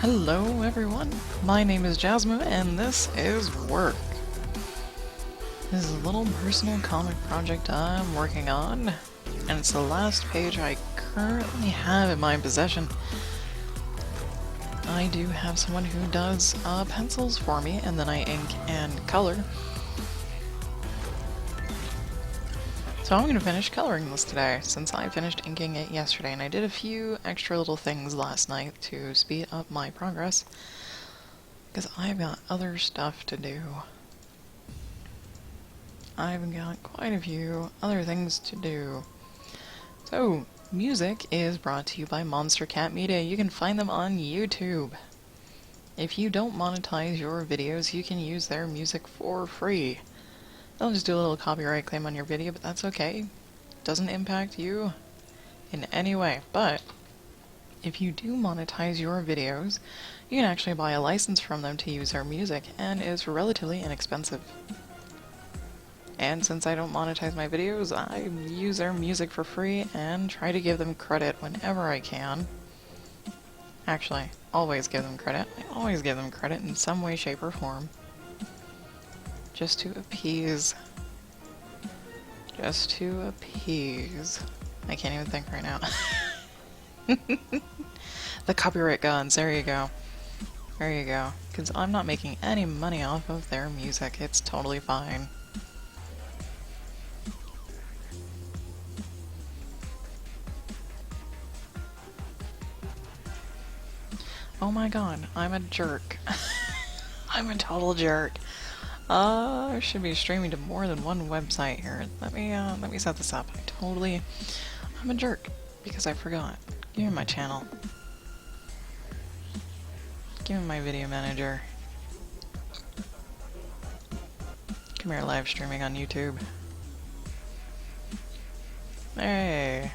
Hello everyone, my name is Jasmine and this is Work. This is a little personal comic project I'm working on, and it's the last page I currently have in my possession. I do have someone who does pencils for me, and then I ink and color. So I'm going to finish coloring this today, since I finished inking it yesterday, and I did a few extra little things last night to speed up my progress, because I've got other stuff to do. I've got quite a few other things to do. So, music is brought to you by Monstercat Media. You can find them on YouTube. If you don't monetize your videos, you can use their music for free. They'll just do a little copyright claim on your video, but that's okay. Doesn't impact you in any way. But if you do monetize your videos, you can actually buy a license from them to use their music, and it's relatively inexpensive. And since I don't monetize my videos, I use their music for free and try to give them credit whenever I can. Actually, always give them credit. I always give them credit in some way, shape, or form. Just to appease. Just to appease. I can't even think right now. The copyright guns, there you go. There you go. Because I'm not making any money off of their music. It's totally fine. Oh my god, I'm a jerk. I'm a total jerk. I should be streaming to more than one website here. Let me set this up. I'm a jerk because I forgot. Give me my channel. Give me my video manager. Come here, live streaming on YouTube. Hey.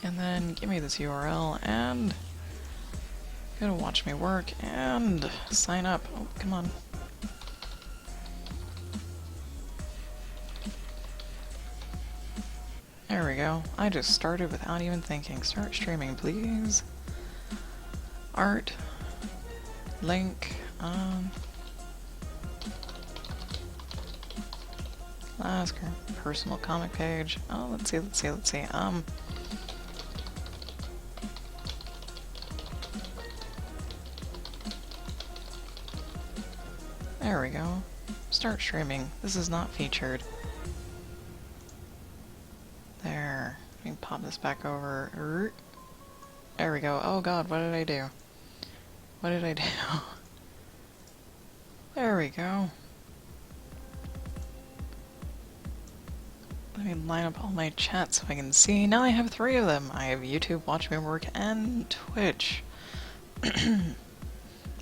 And then give me this URL and go to watch me work and sign up. Oh, come on. There we go. I just started without even thinking. Start streaming, please. Art. Link. Last personal comic page. Oh, let's see. There we go. Start streaming. This is not featured. There. Let me pop this back over. There we go. Oh god, what did I do? What did I do? There we go. Let me line up all my chats so I can see. Now I have 3 of them. I have YouTube, Watch Me Work, and Twitch.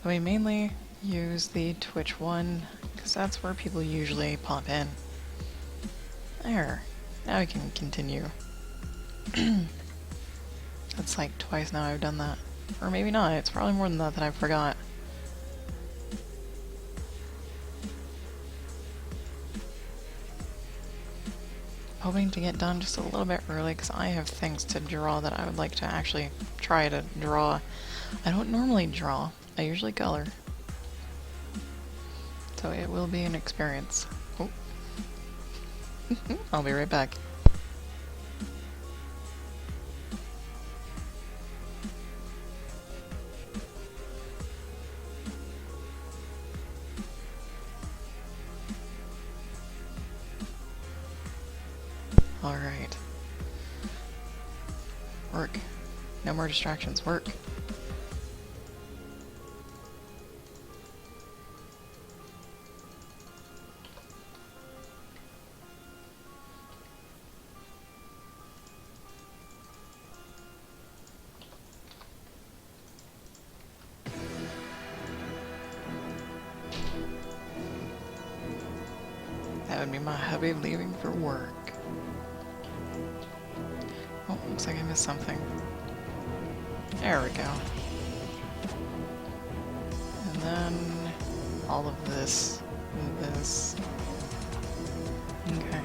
We mainly use the Twitch one, because that's where people usually pop in. There. Now we can continue. That's like twice now I've done that. Or maybe not, it's probably more than that I forgot. Hoping to get done just a little bit early because I have things to draw that I would like to actually try to draw. I don't normally draw, I usually color. So it will be an experience. Oh. I'll be right back. Alright. Work. No more distractions. Work. That would be my hubby leaving for work. Oh, looks like I missed something. There we go. And then all of this and this. Okay.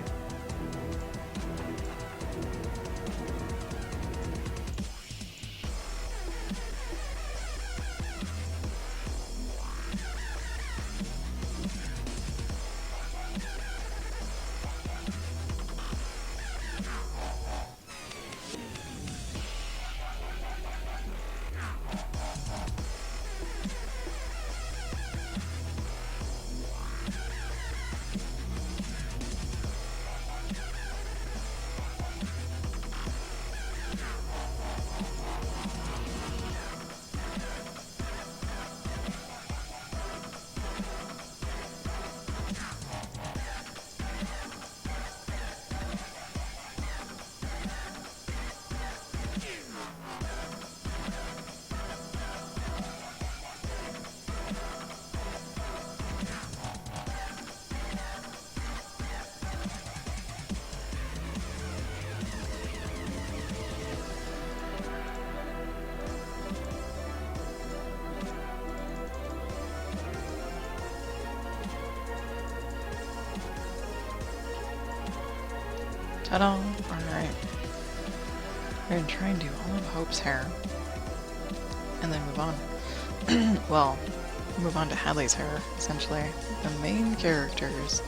Ta-da! Alright. We're gonna try and do all of Hope's hair. And then move on. Well, move on to Hadley's hair, essentially. The main characters.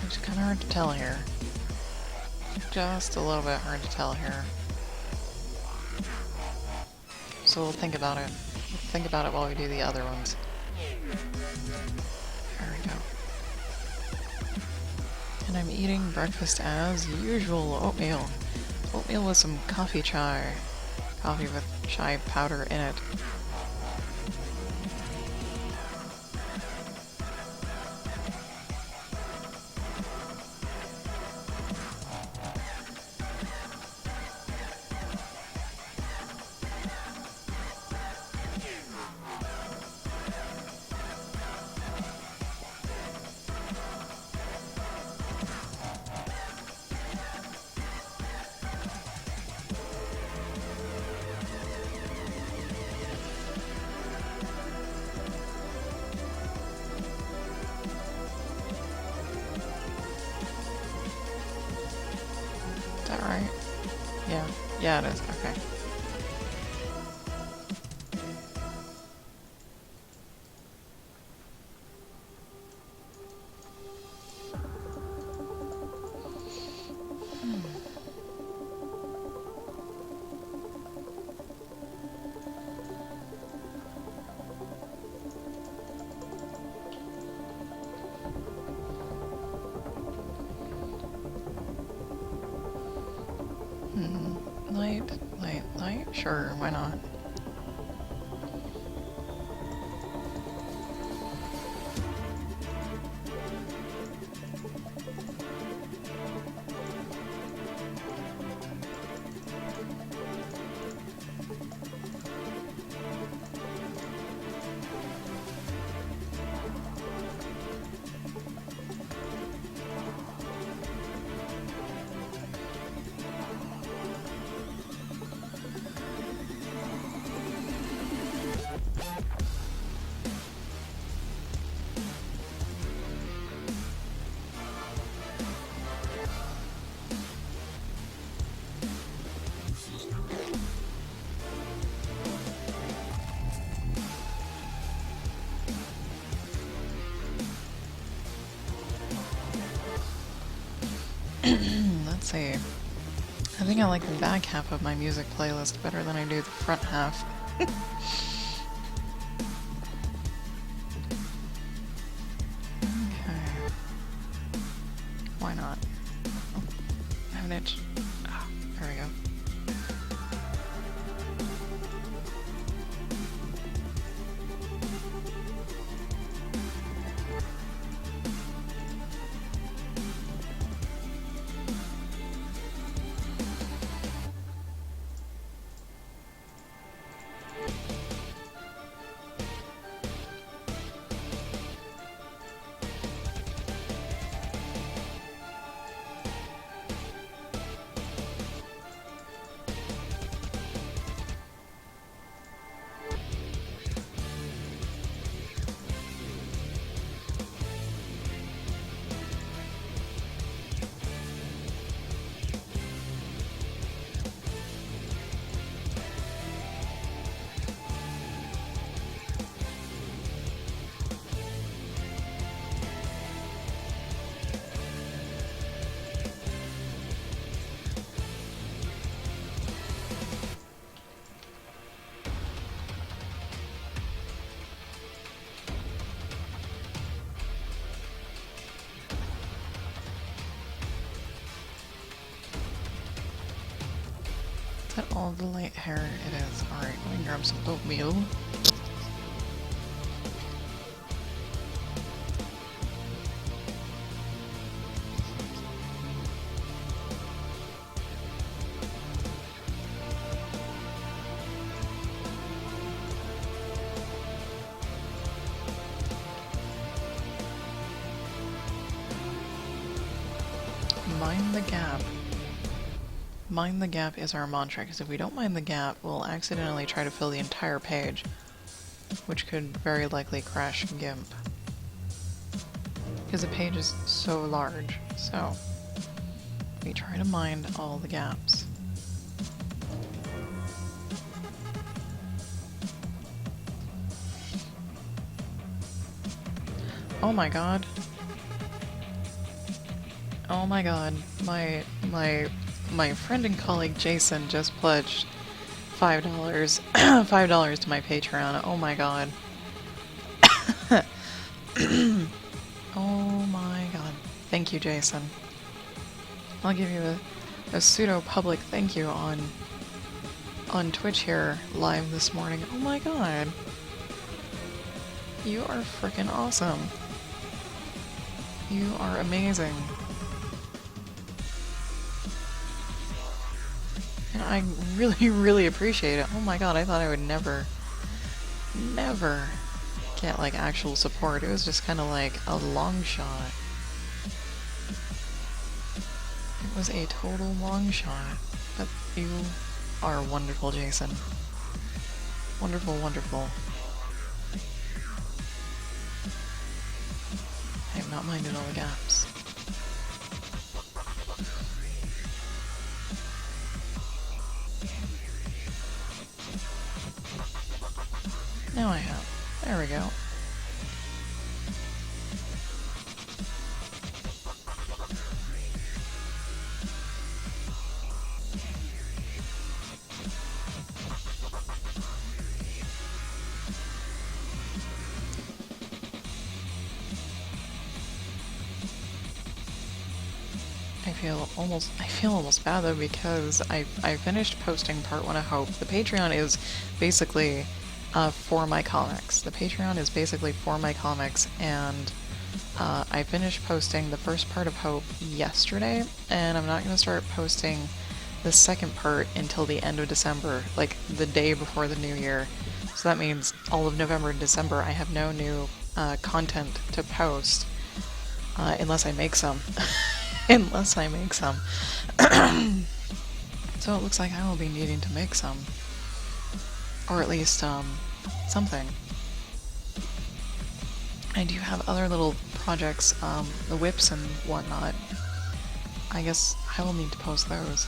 It's kind of hard to tell here. Just a little bit hard to tell here. So we'll think about it. We'll think about it while we do the other ones. There we go. And I'm eating breakfast as usual. Oatmeal. Oatmeal with some coffee chai. Coffee with chai powder in it. Is that right? Yeah. Yeah, it is. Okay. Light, light, light? Sure, why not? Let's see. I think I like the back half of my music playlist better than I do the front half. Okay. Why not? Oh, I have an itch. Ah, there we go. Is that all the light hair? It is. Alright, let me grab some oatmeal. mind the gap. Mind the gap is our mantra, because if we don't mind the gap, we'll accidentally try to fill the entire page, which could very likely crash GIMP. Because the page is so large, so we try to mind all the gaps. Oh my god. Oh my god. My friend and colleague Jason just pledged $5 $5 to my Patreon. Oh my god. Oh my god. Thank you, Jason. I'll give you a pseudo public thank you on Twitch here live this morning. Oh my god. You are freaking awesome. You are amazing. And I really, really appreciate it. Oh my god, I thought I would never get, like, actual support. It was just kind of like a long shot. It was a total long shot. But you are wonderful, Jason. Wonderful, wonderful. I have not minded all the gaps. Now I have. There we go. I feel almost bad though, because I finished posting part 1 of Hope. The Patreon is basically for my comics. The Patreon is basically for my comics, and I finished posting the first part of Hope yesterday, and I'm not going to start posting the second part until the end of December, like the day before the new year. So that means all of November and December I have no new content to post, unless I make some. Unless I make some. So it looks like I will be needing to make some. Or at least, something. I do have other little projects, the whips and whatnot. I guess I will need to post those.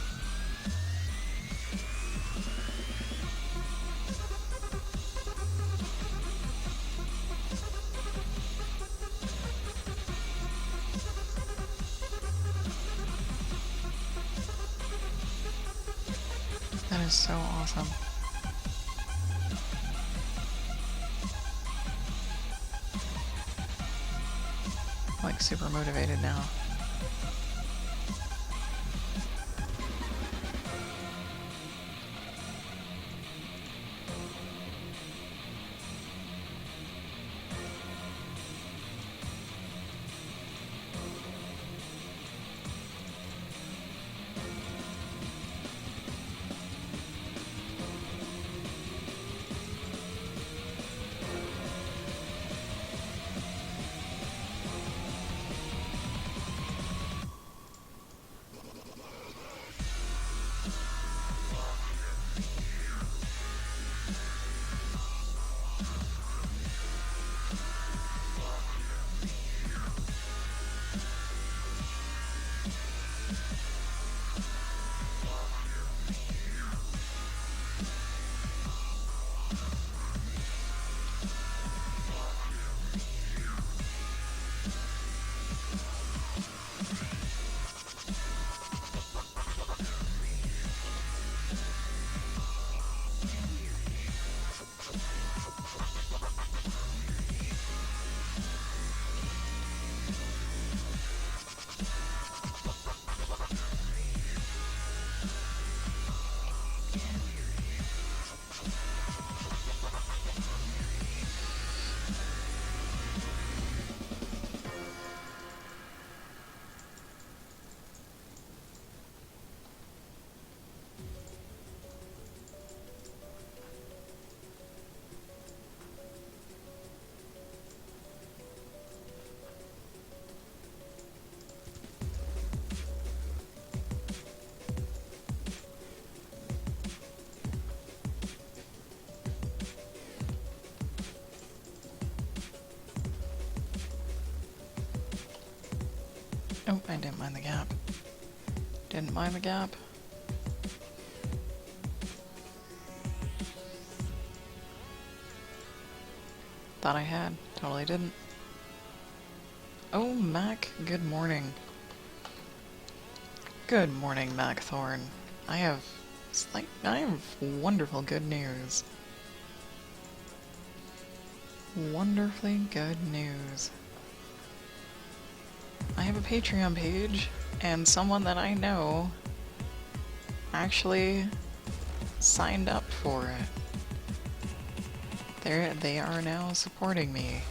That is so awesome. I'm, like, super motivated now. Oh, I didn't mind the gap. Didn't mind the gap. Thought I had. Totally didn't. Oh, Mac, good morning. Good morning, Mac Thorn. I have wonderful good news. Wonderfully good news. I have a Patreon page, and someone that I know actually signed up for it. They are now supporting me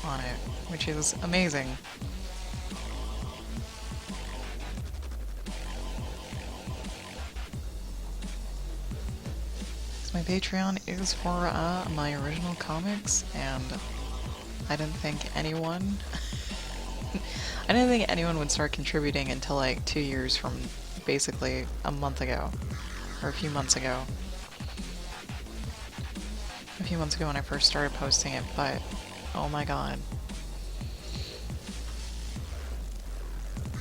on it, which is amazing. My Patreon is for my original comics, and I didn't think anyone would start contributing until like 2 years from basically a month ago, or a few months ago. A few months ago when I first started posting it, but oh my god.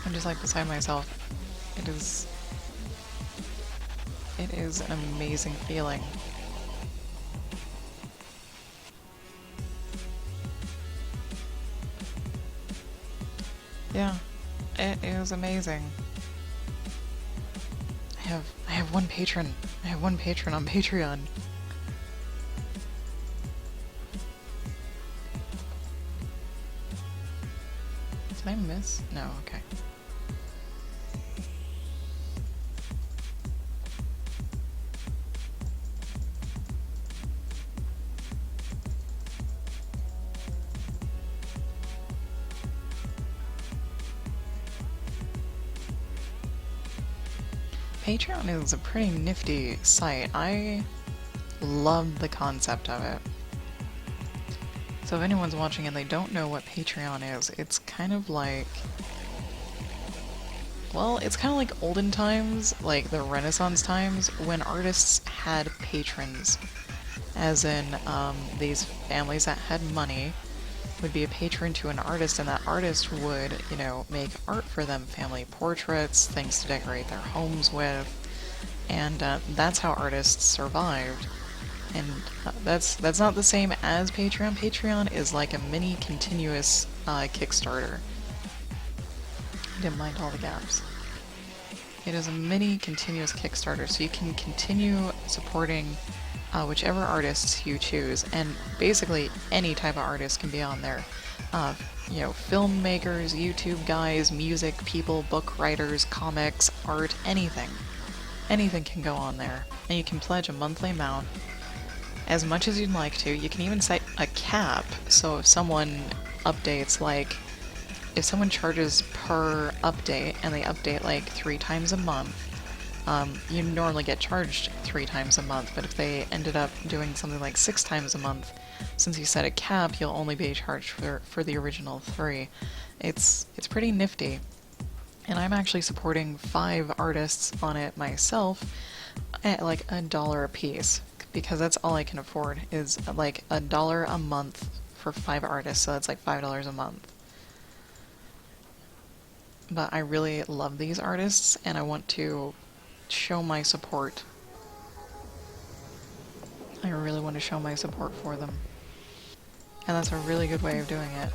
I'm just like beside myself. It is an amazing feeling. Yeah, it is amazing. I have one patron. I have one patron on Patreon. Did I miss? No, okay. Patreon is a pretty nifty site. I love the concept of it. So if anyone's watching and they don't know what Patreon is, it's kind of like... well, it's kind of like olden times, like the Renaissance times, when artists had patrons. As in, these families that had money would be a patron to an artist, and that artist would, you know, make art for them, family portraits, things to decorate their homes with, and that's how artists survived. And that's not the same as Patreon. Patreon is like a mini continuous Kickstarter. I didn't mind all the gaps. It is a mini continuous Kickstarter, so you can continue supporting whichever artists you choose, and basically any type of artist can be on there. You know, filmmakers, YouTube guys, music people, book writers, comics, art, anything. Anything can go on there, and you can pledge a monthly amount as much as you'd like to. You can even set a cap, so if someone updates, like, if someone charges per update, and they update like 3 times a month, you normally get charged 3 times a month, but if they ended up doing something like 6 times a month, since you set a cap, you'll only be charged for the original 3. It's pretty nifty. And I'm actually supporting 5 artists on it myself at like $1 a piece, because that's all I can afford, is like $1 a month for 5 artists, so that's like $5 a month. But I really love these artists, and I want to show my support. I really want to show my support for them. And that's a really good way of doing it.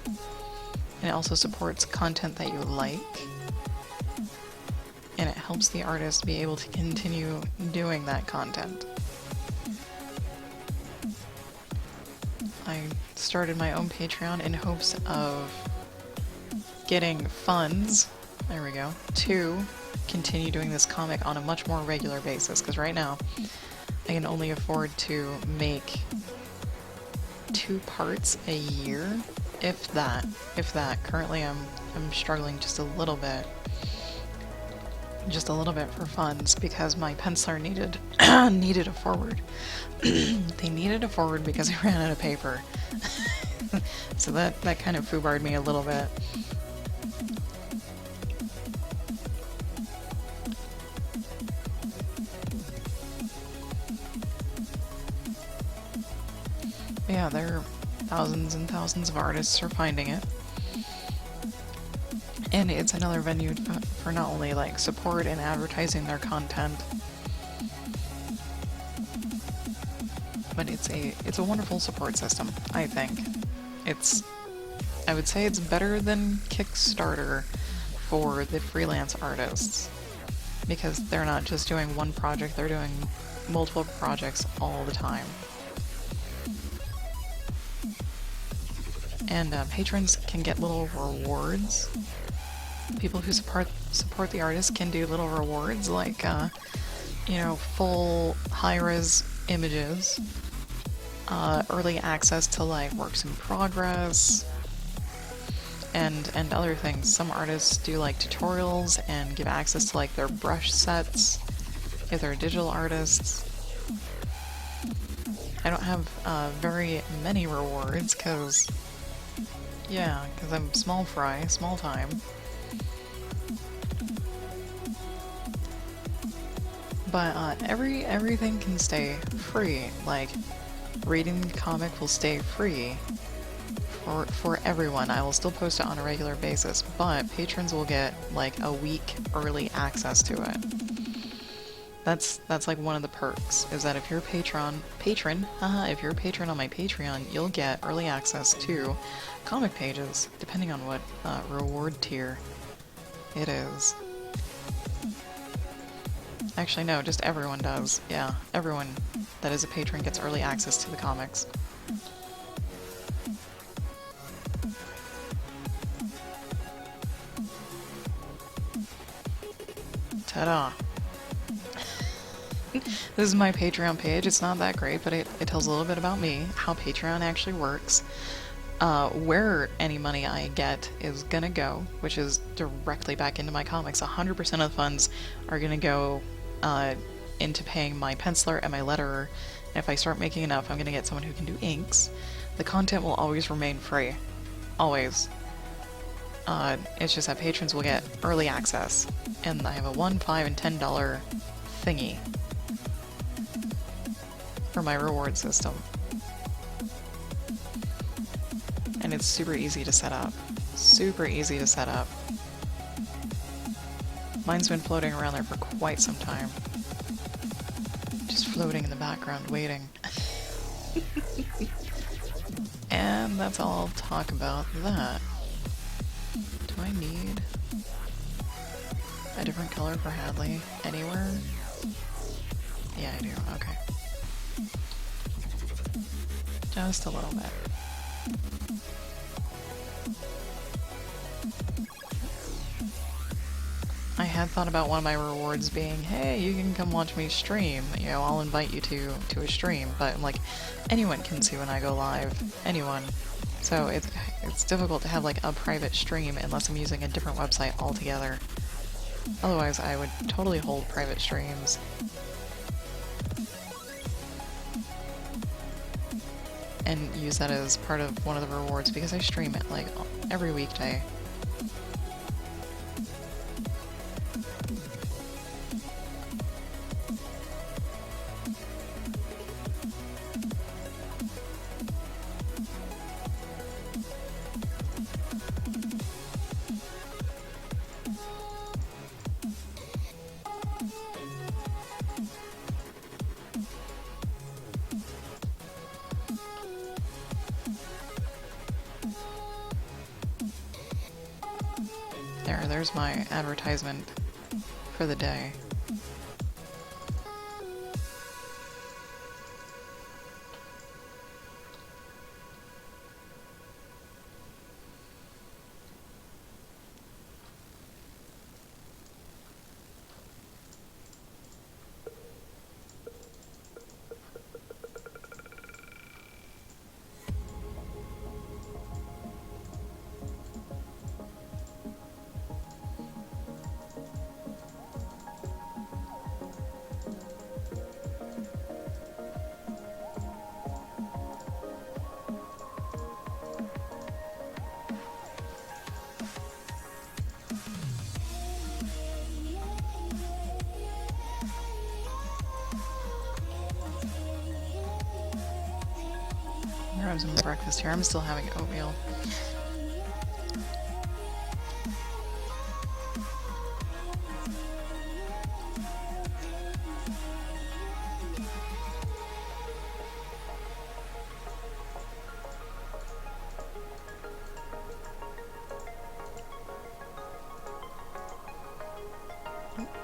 And it also supports content that you like. And it helps the artist be able to continue doing that content. I started my own Patreon in hopes of getting funds, there we go, to continue doing this comic on a much more regular basis, because right now I can only afford to make 2 parts a year, if that. Currently I'm struggling just a little bit for funds, because my penciler needed needed a forward. They needed a forward because I ran out of paper. So that kind of foobarred me a little bit. Yeah, there are thousands and thousands of artists are finding it. And it's another venue for not only like support and advertising their content, but it's a wonderful support system, I think. I would say it's better than Kickstarter for the freelance artists, because they're not just doing one project, they're doing multiple projects all the time. And patrons can get little rewards. People who support the artists can do little rewards like, full high-res images, early access to like works in progress, and other things. Some artists do like tutorials and give access to like their brush sets if they're digital artists. I don't have very many rewards because I'm small fry, small time. But everything can stay free. Like, reading the comic will stay free for everyone. I will still post it on a regular basis, but patrons will get like a week early access to it. That's like one of the perks, is that if you're a patron, if you're a patron on my Patreon, you'll get early access to comic pages, depending on what reward tier it is. Actually, no, just everyone does. Yeah, everyone that is a patron gets early access to the comics. Ta-da! This is my Patreon page. It's not that great, but it tells a little bit about me, how Patreon actually works, where any money I get is gonna go, which is directly back into my comics. 100% of the funds are gonna go into paying my penciler and my letterer, and if I start making enough, I'm gonna get someone who can do inks. The content will always remain free. Always. It's just that patrons will get early access, and I have a $1, $5, and $10 thingy for my reward system. And it's super easy to set up. Super easy to set up. Mine's been floating around there for quite some time. Just floating in the background, waiting. And that's all I'll talk about that. Do I need a different color for Hadley anywhere? Yeah, I do. Okay. Just a little bit. I had thought about one of my rewards being, hey, you can come watch me stream. You know, I'll invite you to a stream. But I'm like, anyone can see when I go live. Anyone. So it's difficult to have like a private stream unless I'm using a different website altogether. Otherwise, I would totally hold private streams. And use that as part of one of the rewards, because I stream it like every weekday. There's my advertisement for the day. Grab some breakfast here. I'm still having oatmeal.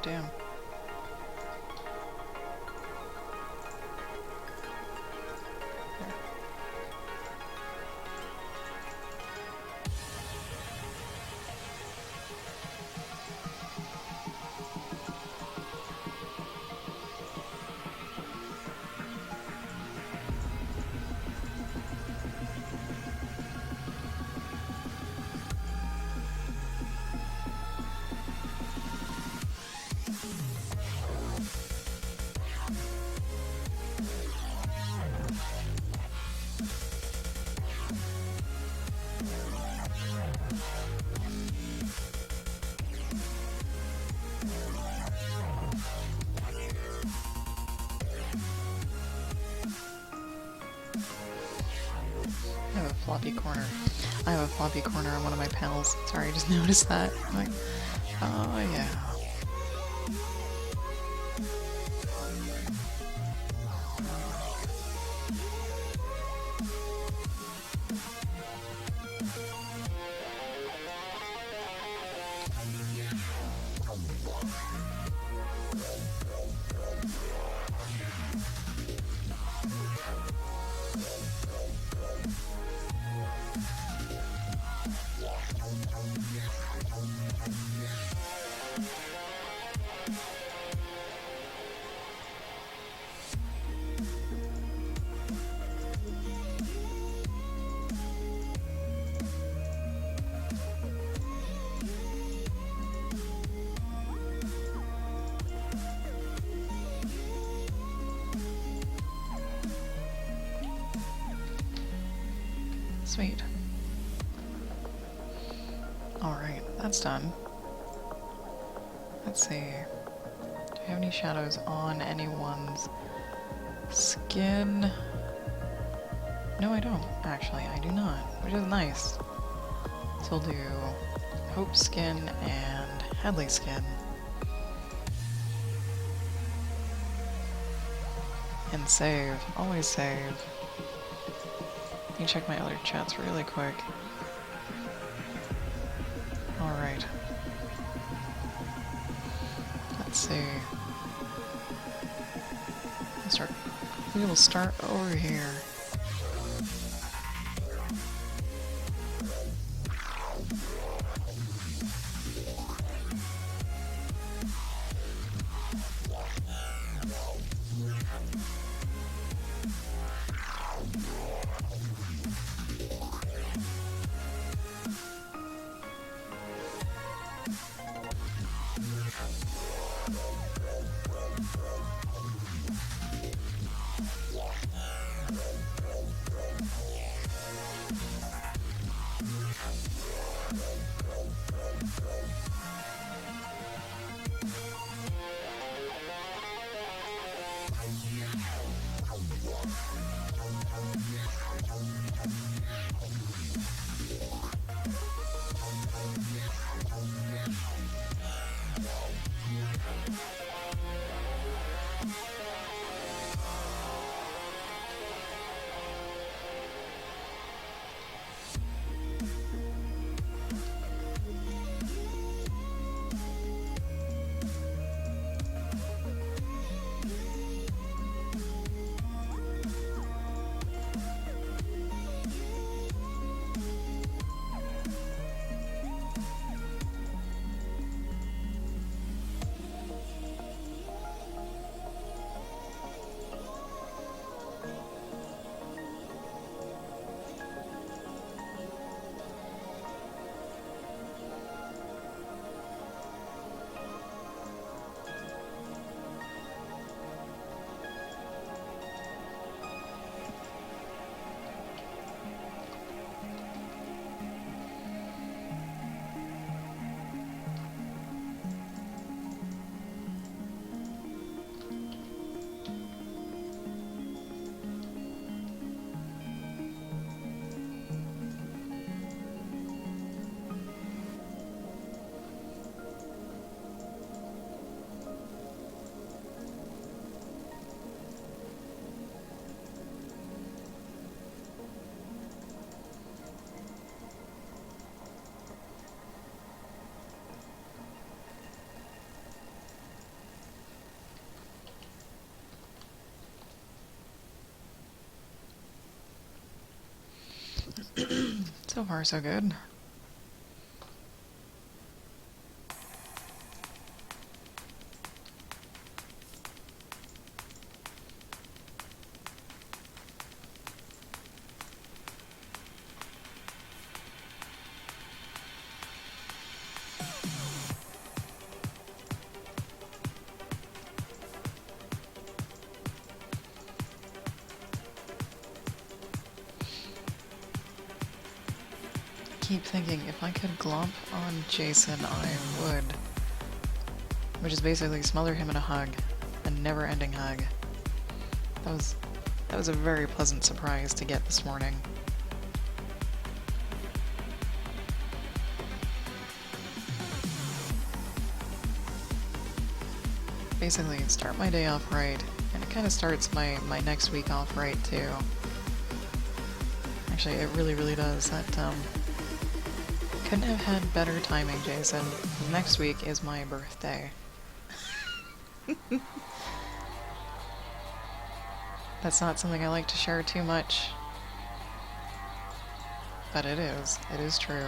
damn. I have a floppy corner. I have a floppy corner on one of my panels. Sorry, I just noticed that. I'm like, oh yeah. Sweet. Alright, that's done. Let's see. Do I have any shadows on anyone's skin? No, I don't. Actually, I do not, which is nice. So we'll do Hope's skin and Hadley's skin. And save. Always save. Let me check my other chats really quick. Alright. Let's see. We will start over here. So far, so good. Keep thinking, if I could glomp on Jason, I would. Which is basically smother him in a hug. A never-ending hug. That was a very pleasant surprise to get this morning. Basically, start my day off right, and it kind of starts my next week off right, too. Actually, it really, really does. That, couldn't have had better timing, Jason. Next week is my birthday. That's not something I like to share too much. But it is. It is true.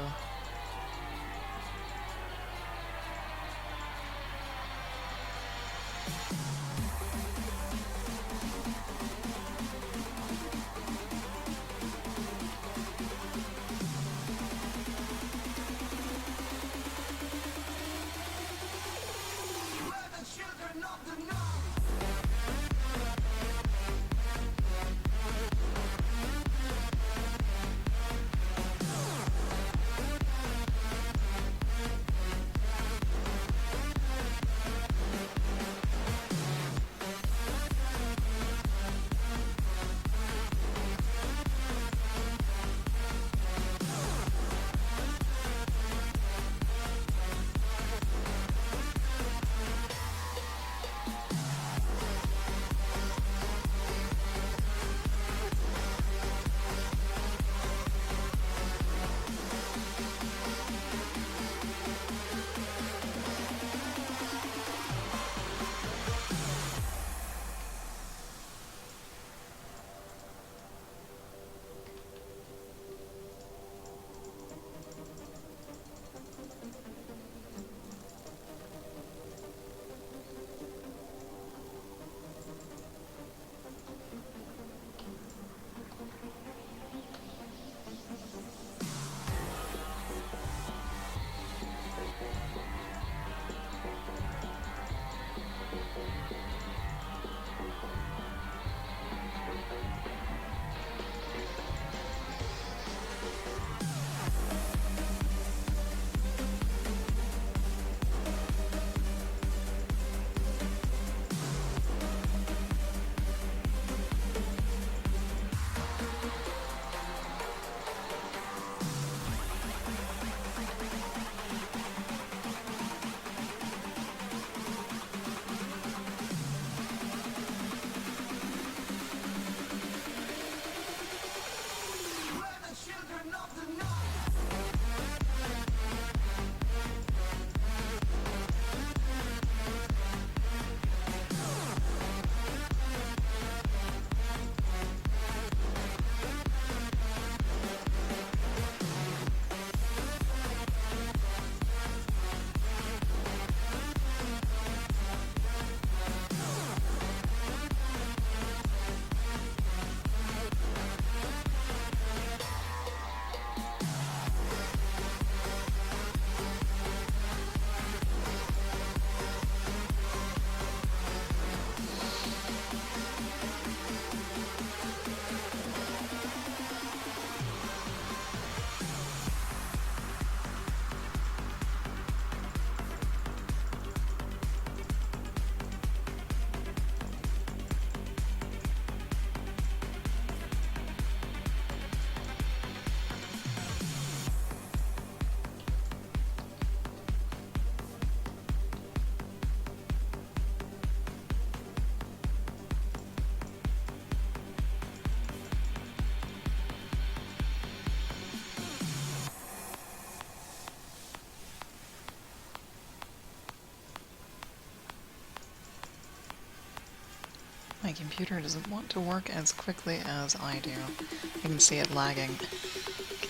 My computer doesn't want to work as quickly as I do. You can see it lagging.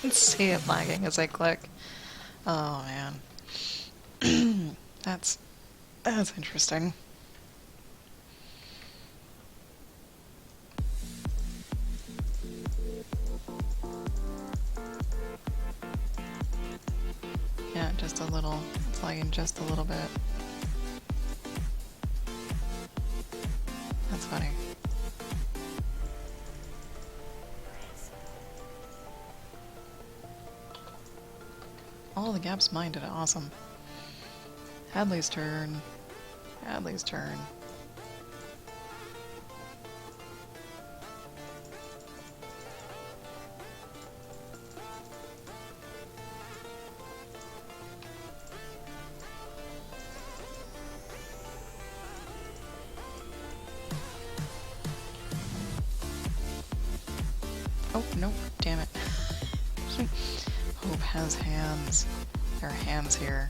can see it lagging as I click. Oh man. That's interesting. Yeah, just a little. It's lagging just a little bit. That's funny. All the gaps minded. Awesome. Hadley's turn. Hadley's turn. Oh, nope. Damn it. Hope has hands. There are hands here.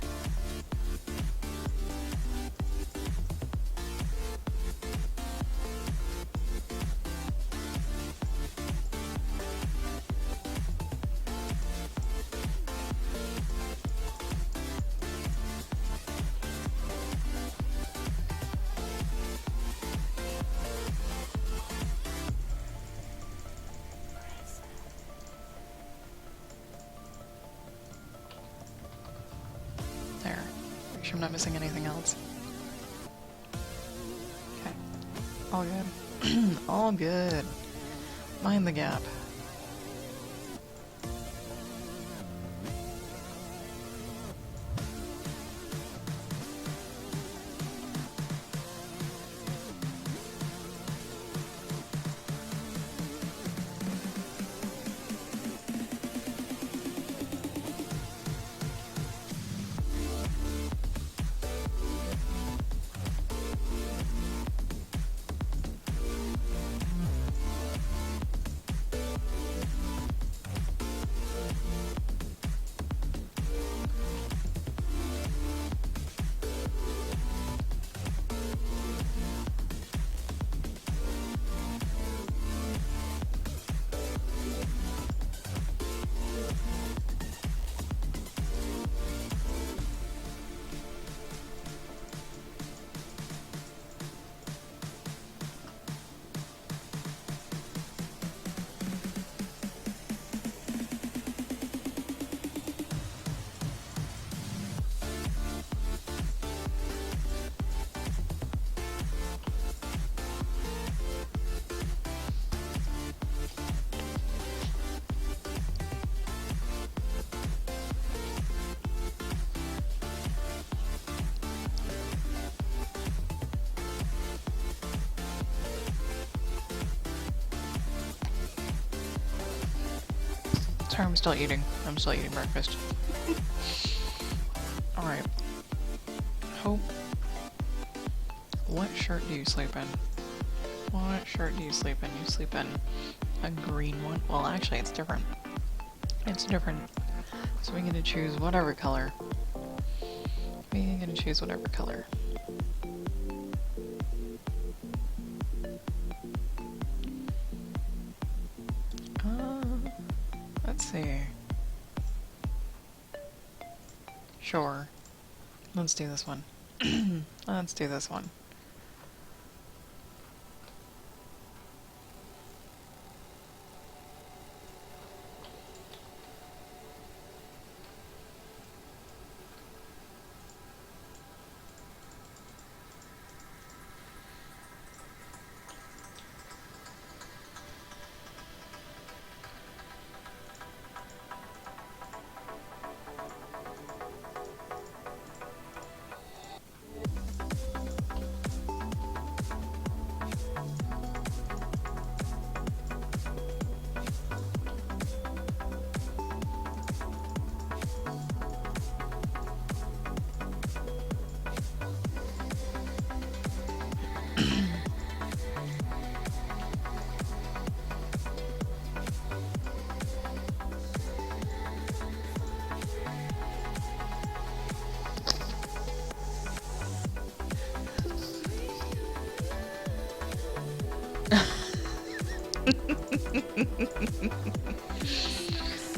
There. Make sure I'm not missing anything else. Okay. All good. All good. Mind the gap. Sorry, I'm still eating. I'm still eating breakfast. Alright. Hope. What shirt do you sleep in? What shirt do you sleep in? You sleep in a green one? Well, actually, it's different. It's different. So we get to choose whatever color. We get to choose whatever color. Let's see. Sure. Let's do this one. Let's do this one.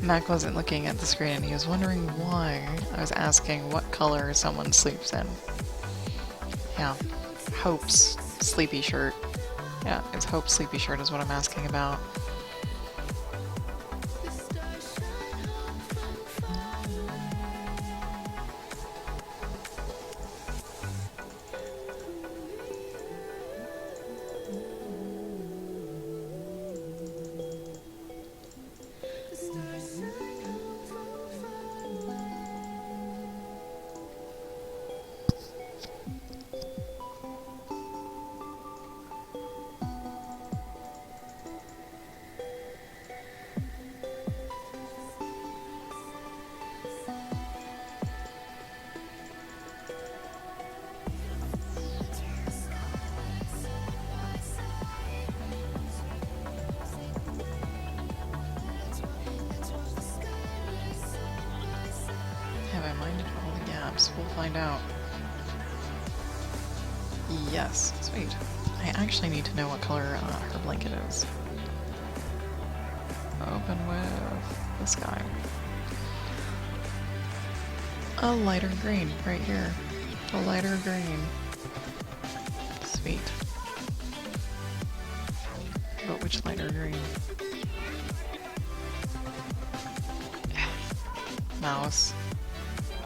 Mac wasn't looking at the screen and he was wondering why I was asking what color someone sleeps in. Yeah, Hope's sleepy shirt. Yeah, it's Hope's sleepy shirt is what I'm asking about. Have I minded all the gaps? We'll find out. Yes, sweet. I actually need to know what color her blanket is. Open with this guy. A lighter green, right here. A lighter green. Sweet. But which lighter green? Mouse.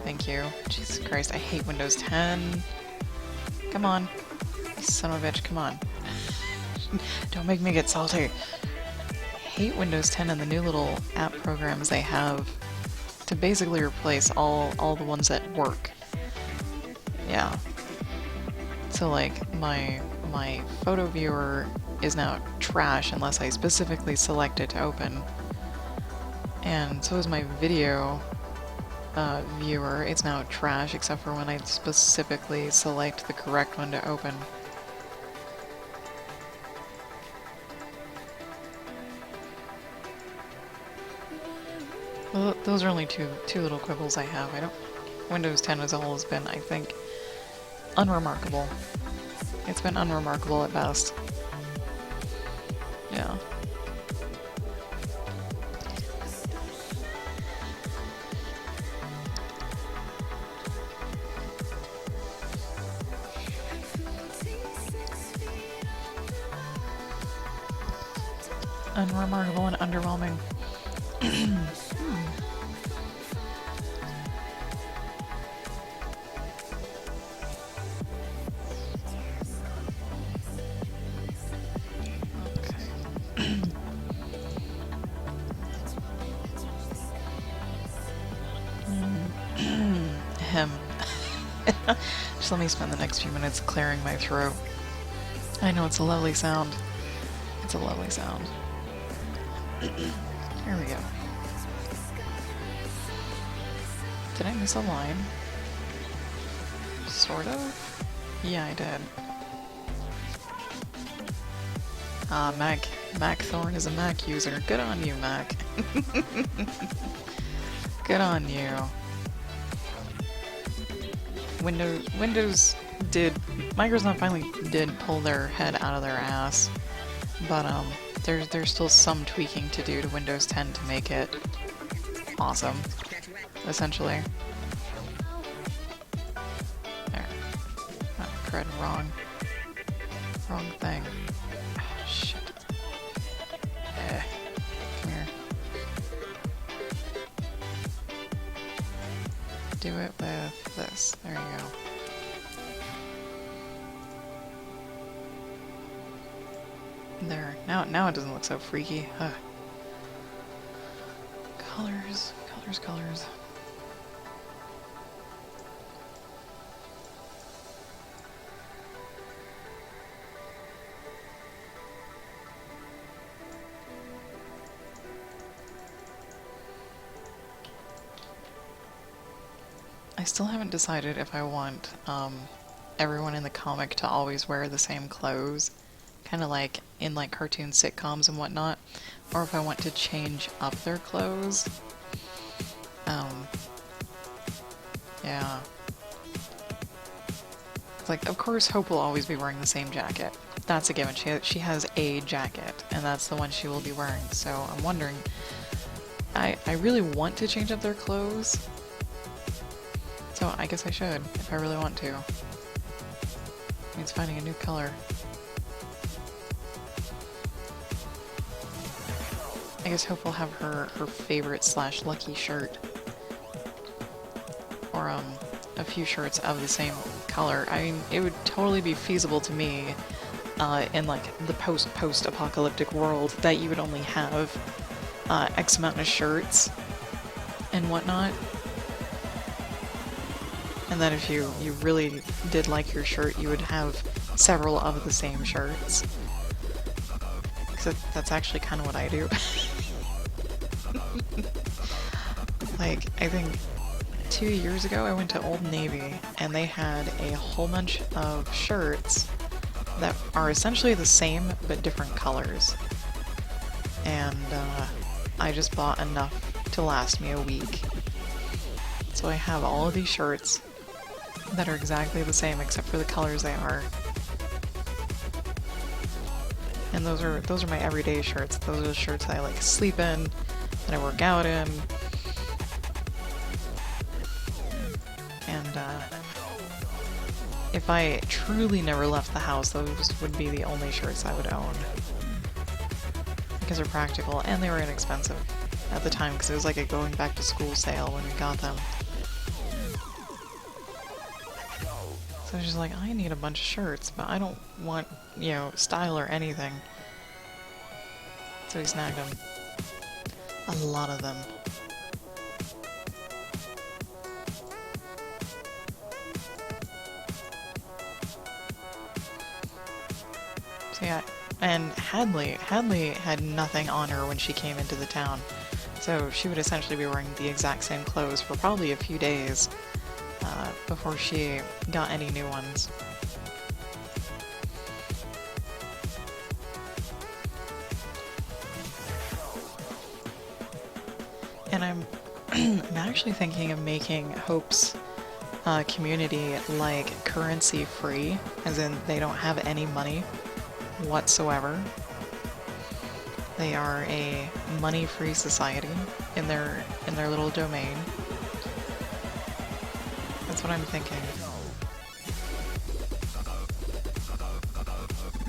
Thank you. Jesus Christ, I hate Windows 10. Come on. You son of a bitch, come on. Don't make me get salty. I hate Windows 10 and the new little app programs they have to basically replace all the ones that work. Yeah. So like my photo viewer is now trash unless I specifically select it to open. And so is my video viewer. It's now trash except for when I specifically select the correct one to open. Well, those are only two little quibbles I have. Windows 10 as a whole has been, I think, unremarkable. It's been unremarkable at best. Yeah. Unremarkable and underwhelming. Him. Just let me spend the next few minutes clearing my throat. I know it's a lovely sound. It's a lovely sound. Here we go. Did I miss a line? Sort of? Yeah, I did. Ah, Mac Thorne is a Mac user. Good on you, Mac. Good on you. Microsoft finally did pull their head out of their ass, but there's still some tweaking to do to Windows 10 to make it awesome, essentially. There. Oh, crud, wrong thing. Oh, shit. Come here. Do it with this. There you go. There. Now it doesn't look so freaky. Huh. Colors. I still haven't decided if I want everyone in the comic to always wear the same clothes, kind of like in like cartoon sitcoms and whatnot, or if I want to change up their clothes. Yeah. Like, of course Hope will always be wearing the same jacket. That's a given. She has a jacket, and that's the one she will be wearing. So I'm wondering, I really want to change up their clothes. So I guess I should, if I really want to. It means finding a new color. I guess Hope will have her favorite / lucky shirt. Or, a few shirts of the same color. I mean, it would totally be feasible to me, in, like, the post-apocalyptic world, that you would only have, X amount of shirts and whatnot. And then if you really did like your shirt, you would have several of the same shirts. Because that's actually kind of what I do. Like, I think 2 years ago I went to Old Navy, and they had a whole bunch of shirts that are essentially the same, but different colors. And, I just bought enough to last me a week. So I have all of these shirts that are exactly the same except for the colors they are. And those are my everyday shirts. Those are the shirts that I like sleep in, that I work out in. And if I truly never left the house, those would be the only shirts I would own. Because they're practical, and they were inexpensive at the time, because it was like a going back to school sale when we got them. So I was just like, I need a bunch of shirts, but I don't want, you know, style or anything. So we snagged them. A lot of them. So yeah, and Hadley had nothing on her when she came into the town. So she would essentially be wearing the exact same clothes for probably a few days before she got any new ones. And I'm actually thinking of making Hope's community like currency free, as in they don't have any money whatsoever. They are a money-free society in their little domain. That's what I'm thinking.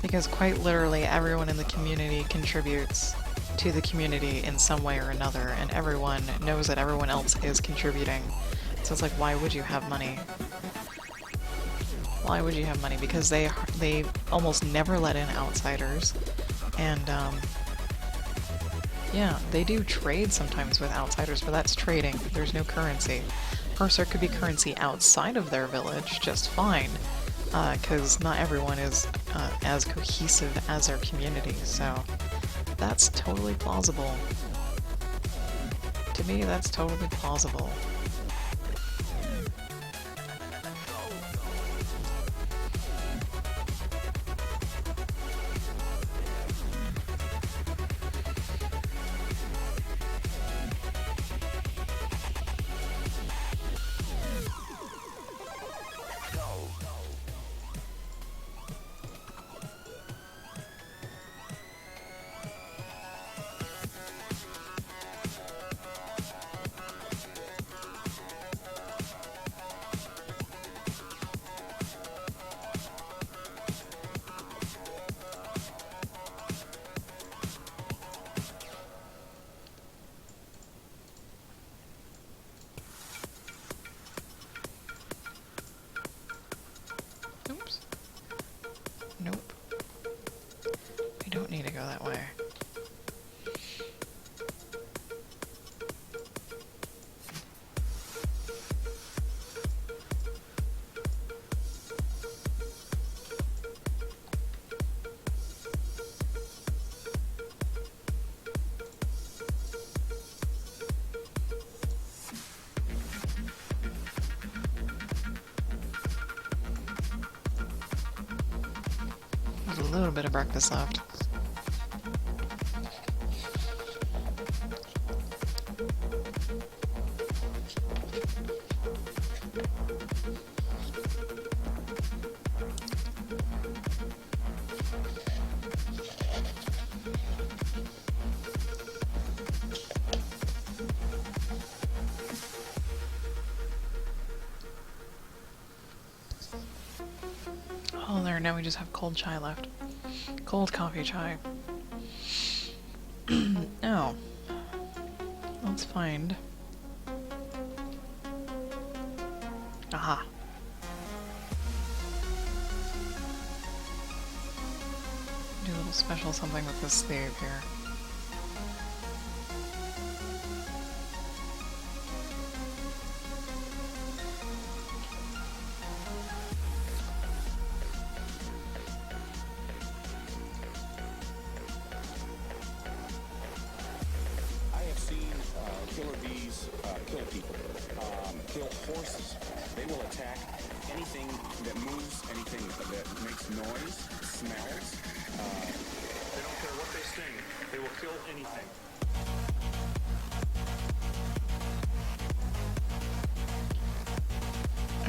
Because quite literally everyone in the community contributes to the community in some way or another, and everyone knows that everyone else is contributing. So it's like, why would you have money? Why would you have money? Because they almost never let in outsiders, and yeah, they do trade sometimes with outsiders, but that's trading. There's no currency. Of course, there could be currency outside of their village, just fine, because not everyone is as cohesive as their community, so that's totally plausible. To me, that's totally plausible. Oops. Nope. We don't need to go that way. There's a little bit of breakfast left. there, now we just have cold chai left. Cold coffee chai. Now, let's find... Aha. Do a little special something with this sleeve here. Killer bees kill people, kill horses. They will attack anything that moves, anything that makes noise, smells. They don't care what they sting. They will kill anything.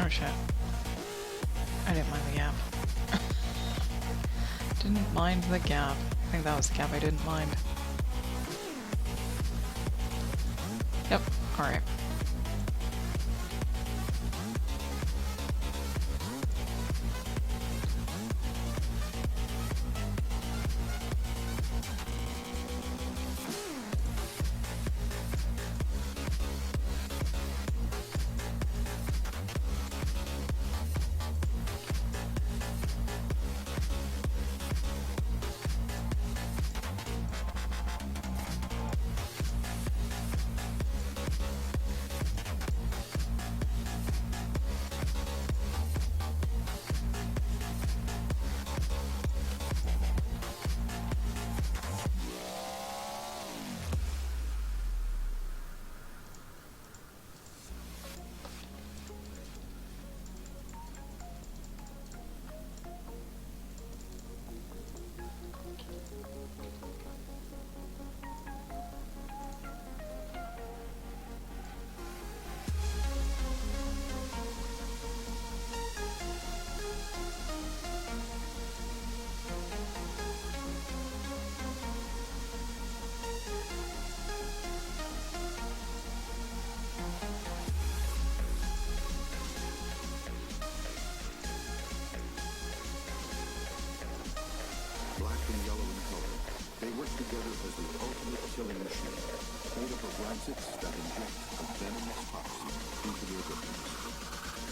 Oh shit. I didn't mind the gap. Didn't mind the gap. I think that was the gap I didn't mind. Yep, alright. Black and yellow in color, they work together as the ultimate killing machine, made up of rancids that inject a venomous toxin into their victims.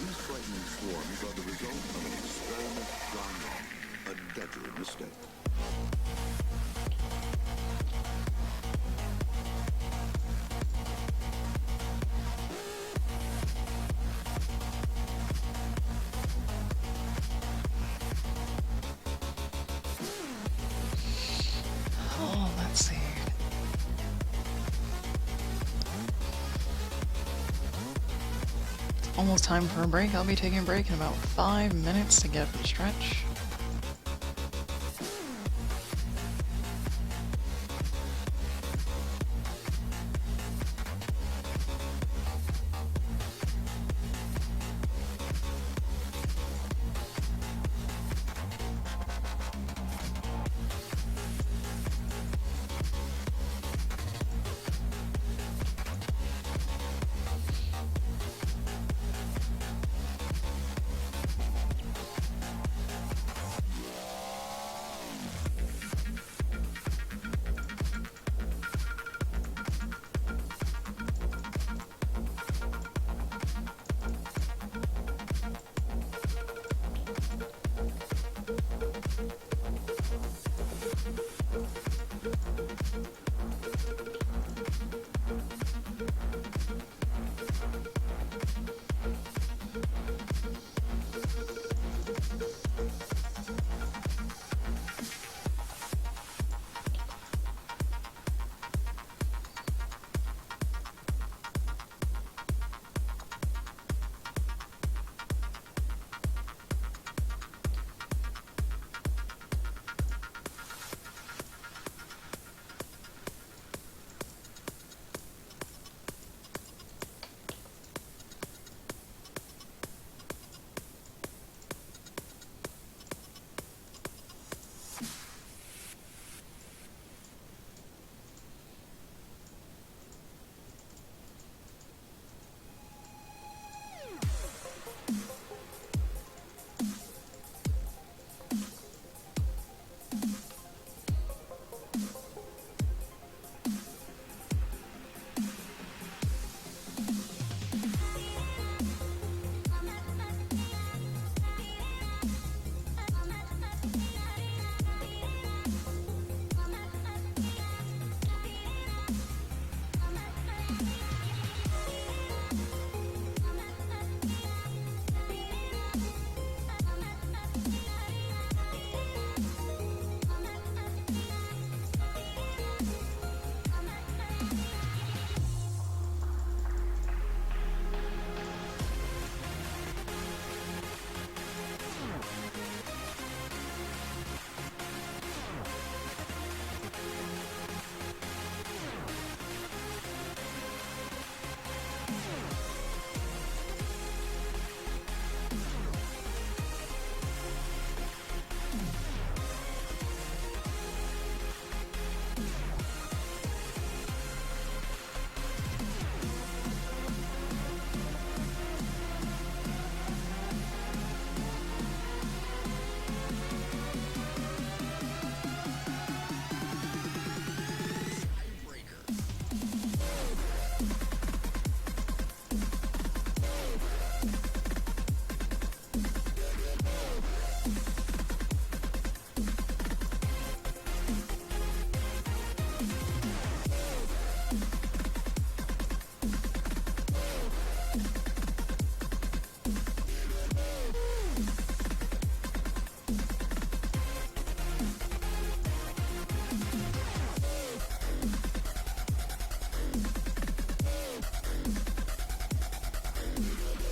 These frightening swarms are the result of an experiment gone wrong, a deadly mistake. Oh, let's see. It's almost time for a break. I'll be taking a break in about 5 minutes to get up and stretch.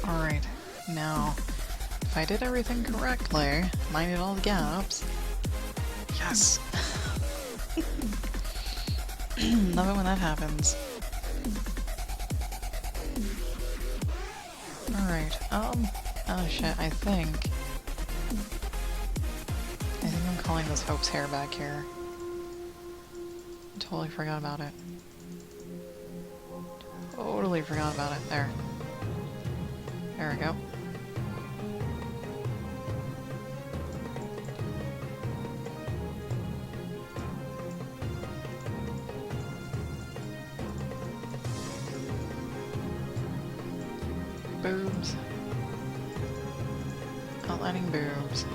Alright, now, if I did everything correctly, minded all the gaps... Yes! Love it when that happens. Alright, oh shit, I think I'm calling this Hope's hair back here. Totally forgot about it. Totally forgot about it. There. There we go. Boobs. Outlining boobs.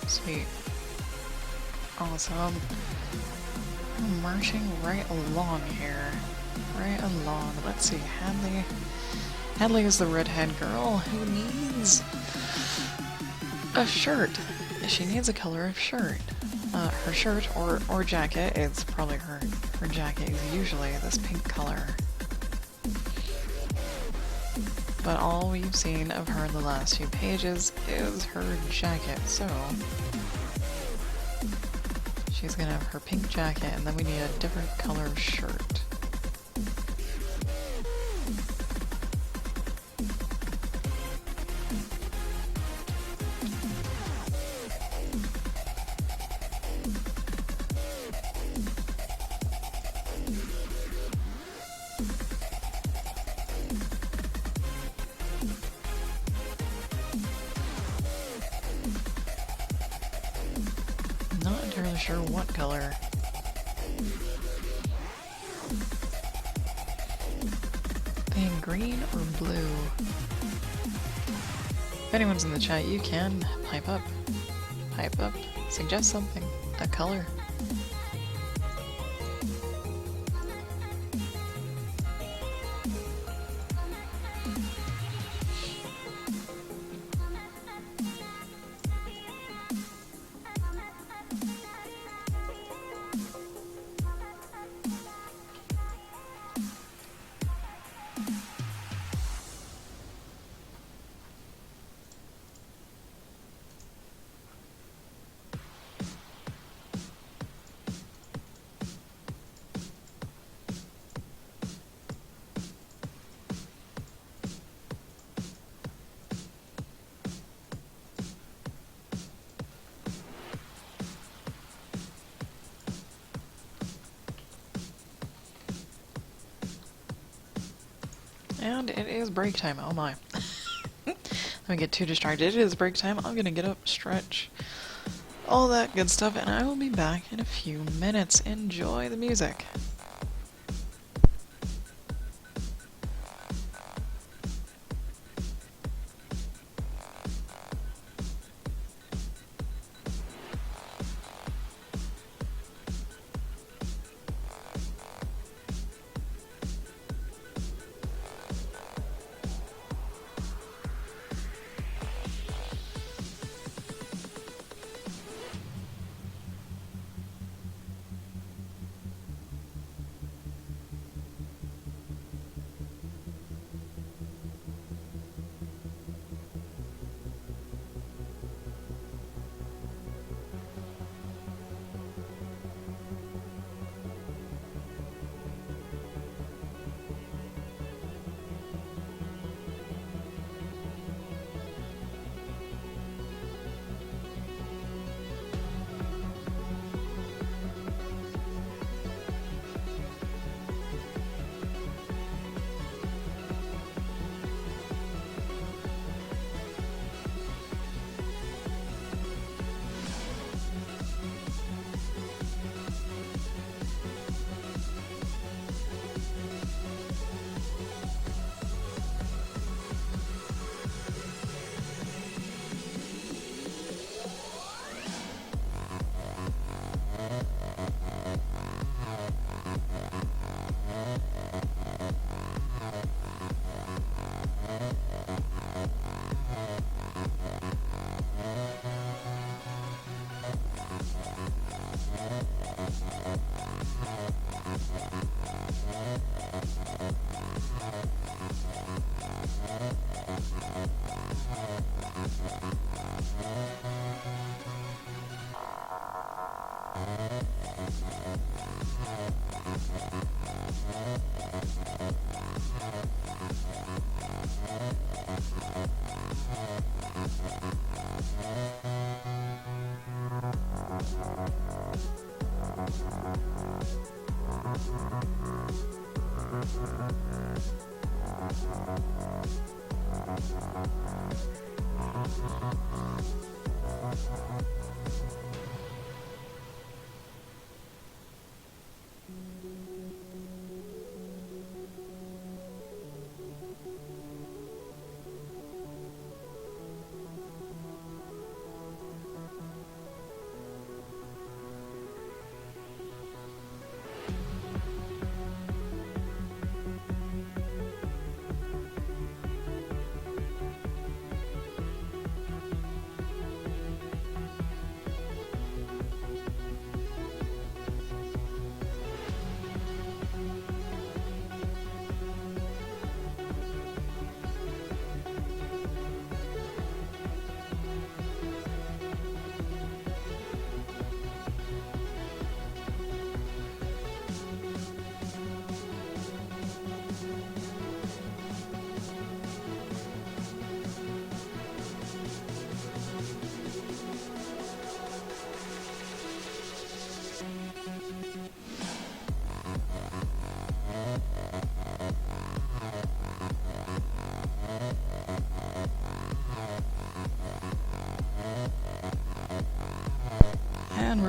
Sweet. Awesome. I'm marching right along here. Right along. Let's see, Hadley. Hadley is the redhead girl who needs a shirt. She needs a color of shirt. Her shirt or jacket, it's probably her jacket is usually this pink color. But all we've seen of her in the last few pages is her jacket, so she's gonna have her pink jacket, and then we need a different color of shirt. Not entirely sure what color. Being green or blue? If anyone's in the chat, you can pipe up. Pipe up. Suggest something. A color. And it is break time. Oh my. Let me get too distracted. It is break time. I'm gonna get up, stretch, all that good stuff, and I will be back in a few minutes. Enjoy the music.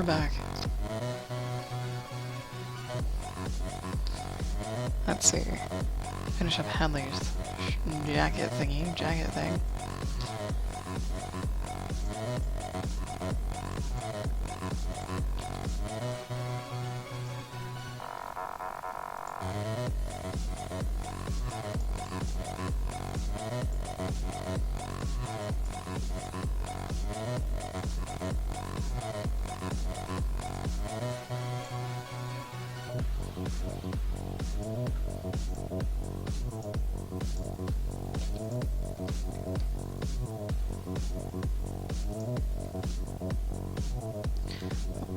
we're back. Let's see. Finish up Hadley's jacket thing.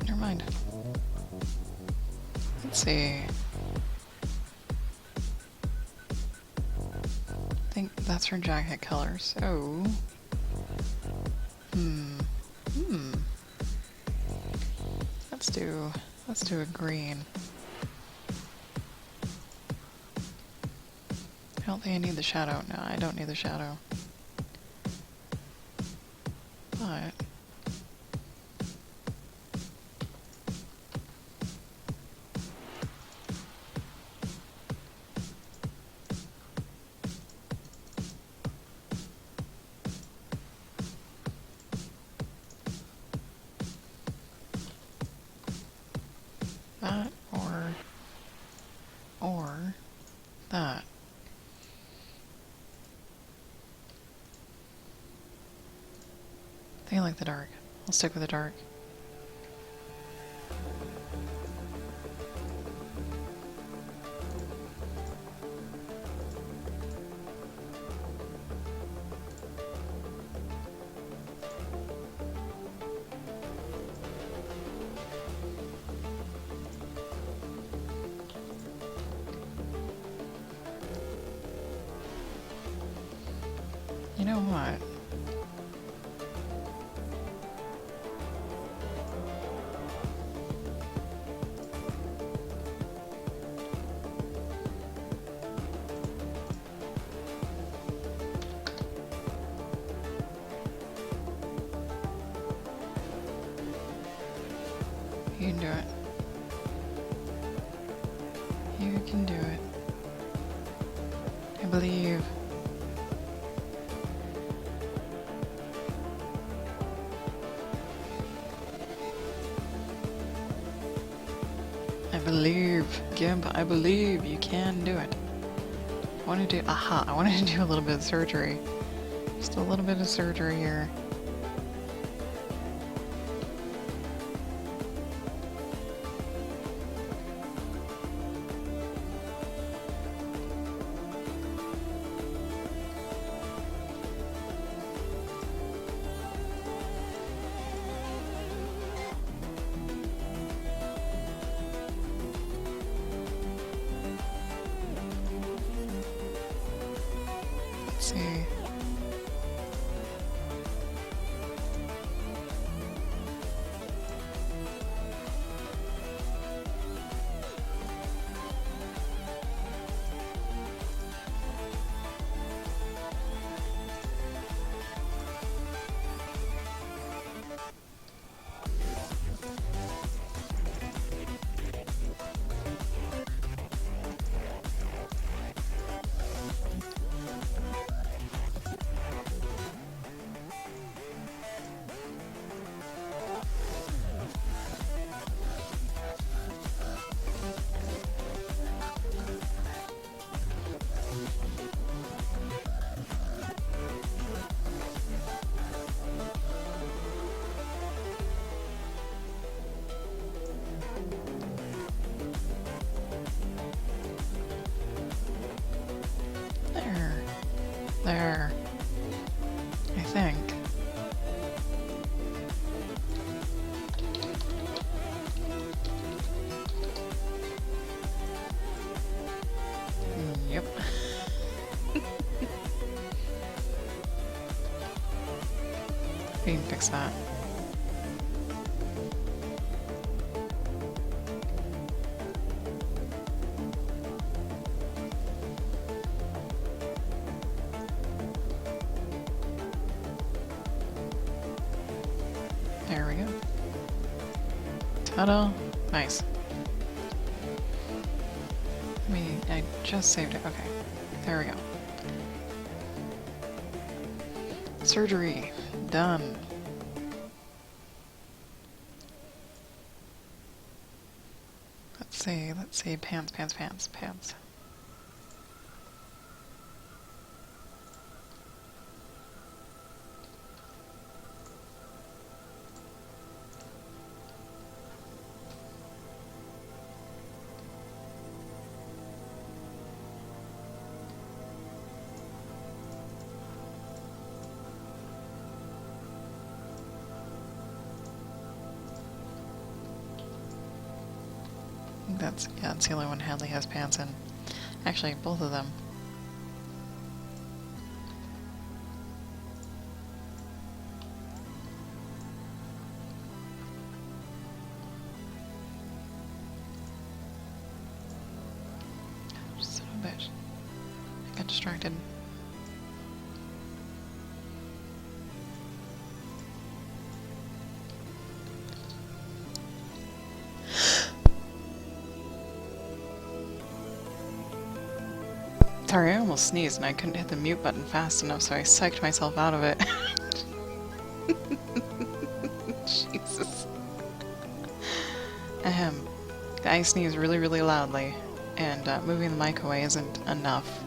Never mind. Let's see. I think that's her jacket color, so... Let's do a green. I don't think I need the shadow. No, I don't need the shadow. But... that, or that. I think I like the dark. I'll stick with the dark. You know what? You can do it. You can do it. I believe. I believe, Gimp, I believe you can do it. I want to do, I wanted to do a little bit of surgery. Just a little bit of surgery here. Let's see. There. I think. Yep. We can fix that. There we go. Ta-da! Nice. I just saved it. Okay. There we go. Surgery. Done. Let's see. Pants. That's the only one Hadley has pants in. Actually, both of them. Son of a bitch. I got distracted. Sorry, I almost sneezed and I couldn't hit the mute button fast enough, so I psyched myself out of it. Jesus. Ahem. I sneeze really, really loudly, and moving the mic away isn't enough.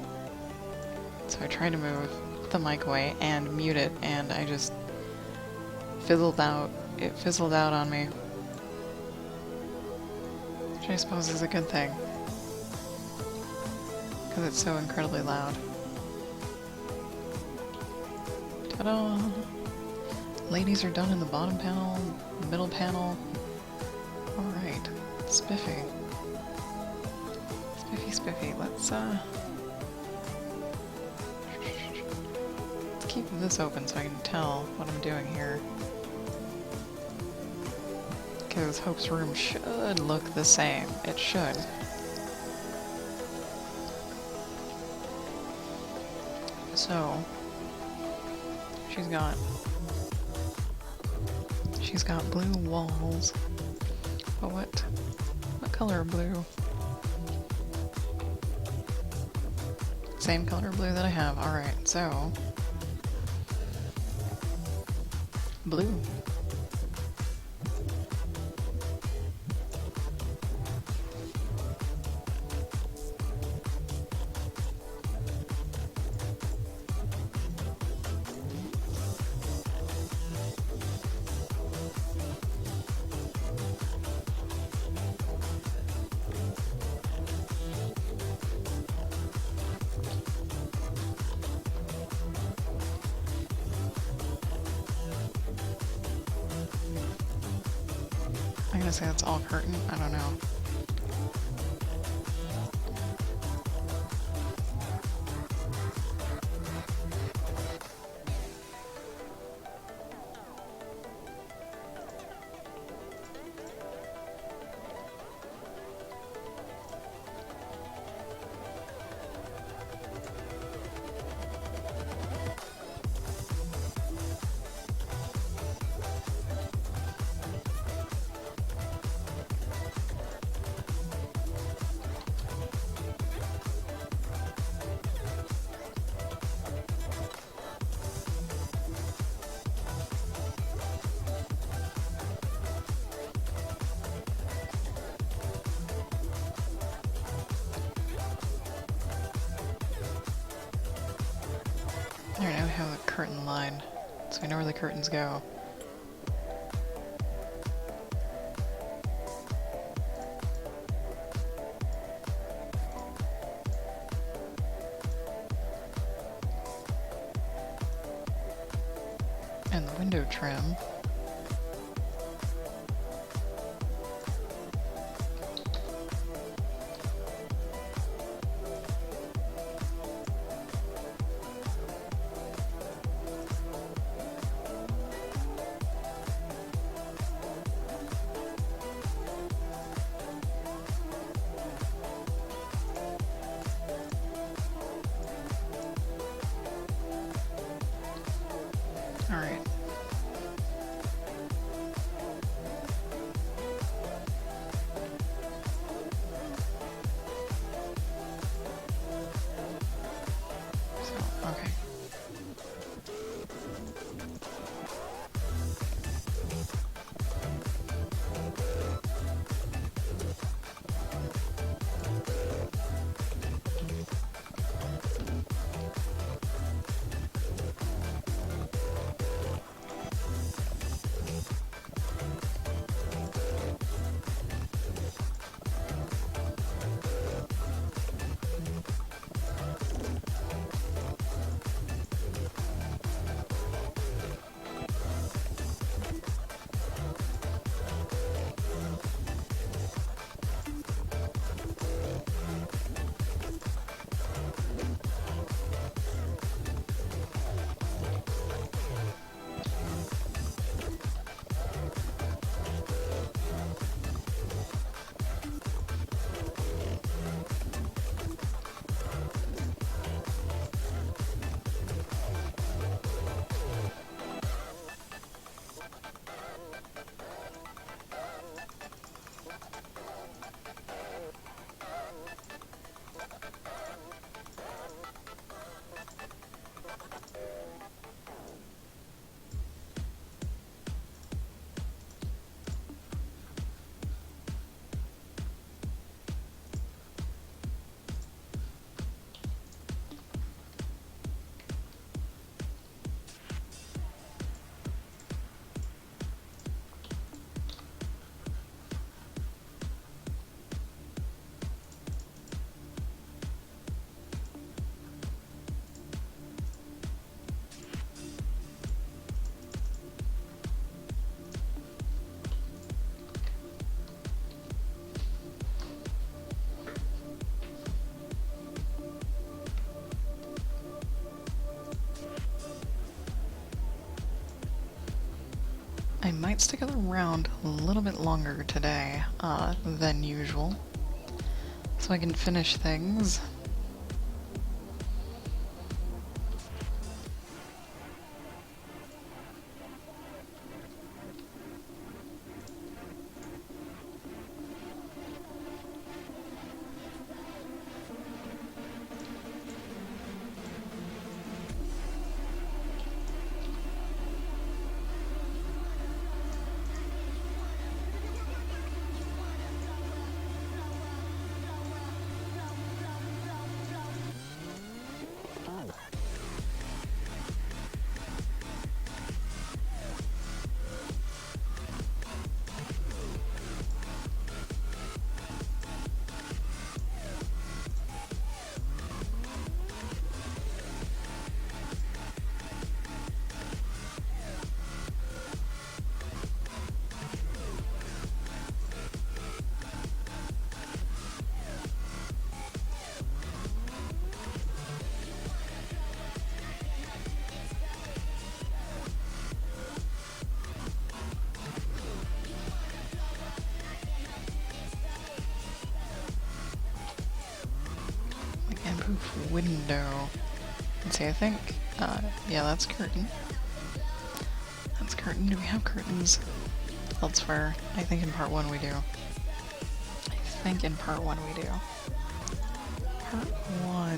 So I tried to move the mic away and mute it, and I just fizzled out. It fizzled out on me. Which I suppose is a good thing. Because it's so incredibly loud. Ta-da! Ladies are done in the bottom panel, middle panel. Alright. Spiffy. Spiffy. Let's keep this open so I can tell what I'm doing here. Because Hope's room should look the same. It should. So, she's got blue walls. But what color of blue? Same color of blue that I have. Alright, so blue. I'm gonna say that's all curtain. I don't know. There, now we have a curtain line, so we know where the curtains go. And the window trim. Alright. I might stick around a little bit longer today than usual, so I can finish things. Poof window. Let's see, I think, yeah, that's curtain. That's curtain. Do we have curtains elsewhere? I think in part 1 we do. I think in part 1 we do. Part 1.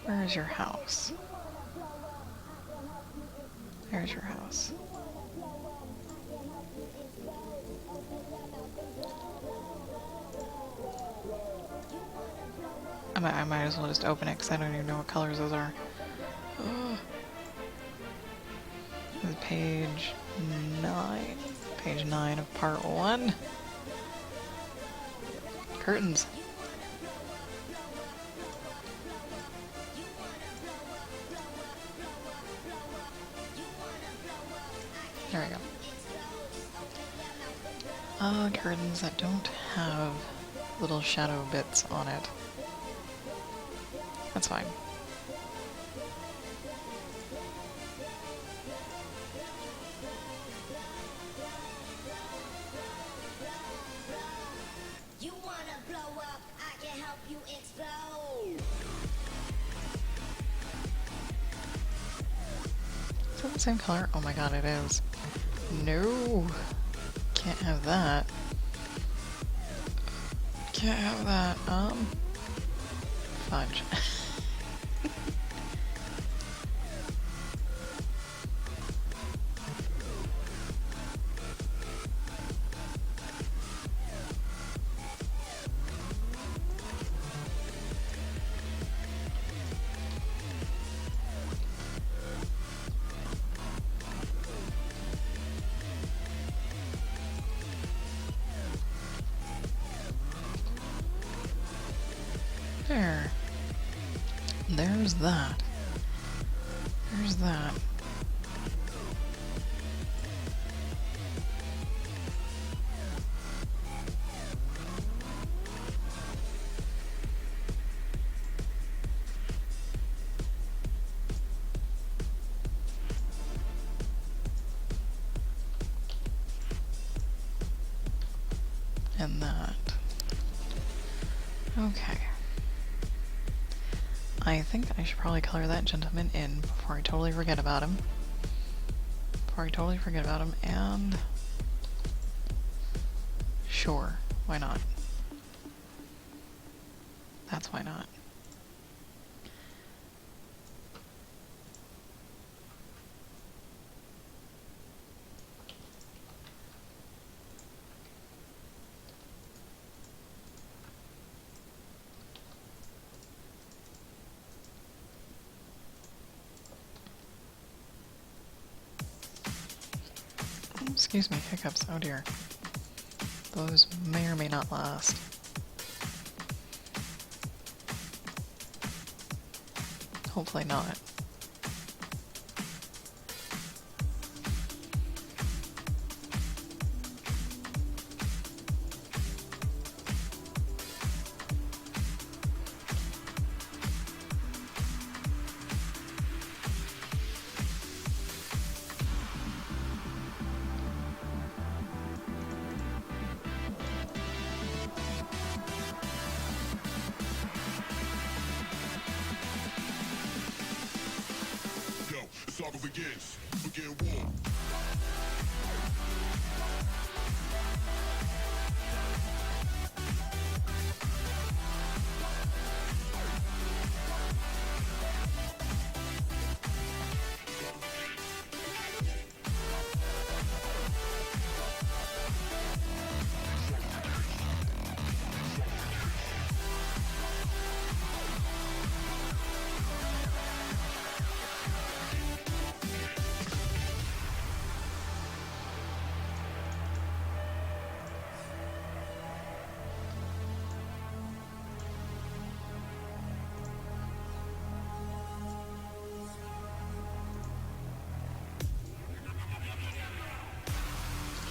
Where is your house? There's your house. I might as well just open it because I don't even know what colors those are. Oh. This is page 9. Page 9 of part 1. Curtains. There we go. Curtains that don't have little shadow bits on it. That's fine. You wanna blow up, I can help you explode. Is that the same color? Oh my god, it is. No! Can't have that. Can't have that. Fudge. There. There's that. There's that. And that. Okay. I think I should probably color that gentleman in before I totally forget about him. And... sure, why not? That's why not. Excuse me, hiccups. Oh dear. Those may or may not last. Hopefully not.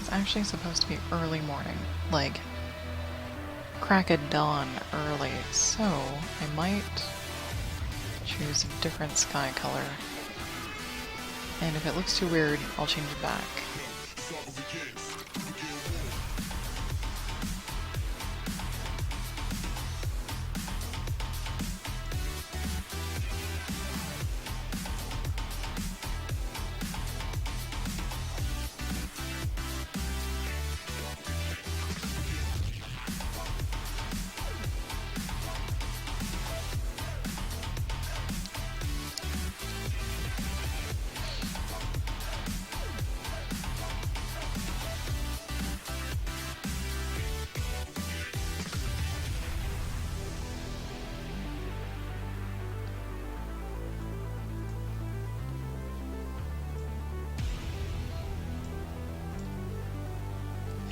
It's actually supposed to be early morning, like crack of dawn early, so I might choose a different sky color. And if it looks too weird, I'll change it back.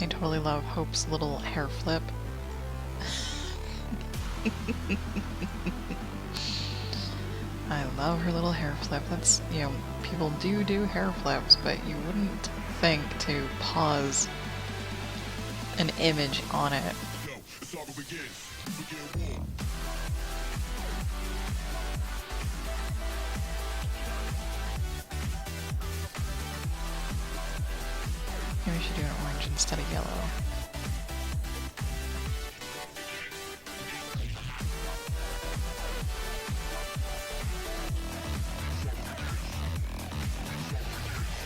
I totally love Hope's little hair flip. I love her little hair flip. That's, you know, people do hair flips, but you wouldn't think to pause an image on it. Maybe we should do an orange instead of yellow.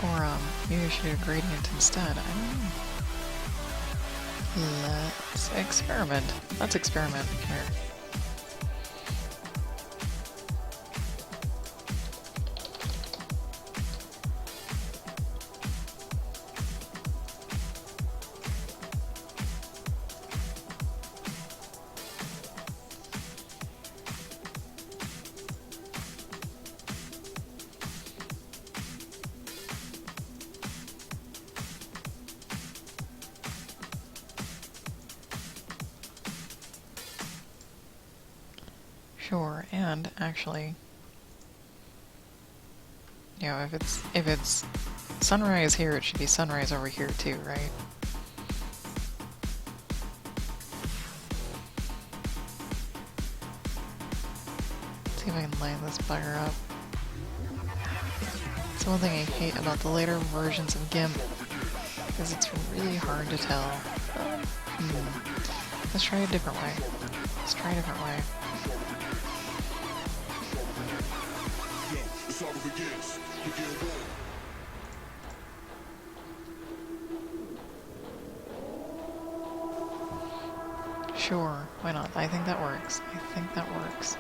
Or, maybe we should do a gradient instead. I don't know. Let's experiment. Let's experiment here. Sure, and actually, you know, if it's sunrise here, it should be sunrise over here too, right? Let's see if I can line this bugger up. It's one thing I hate about the later versions of GIMP, is it's really hard to tell. Let's try a different way. Let's try a different way. Sure, why not? I think that works. I think that works.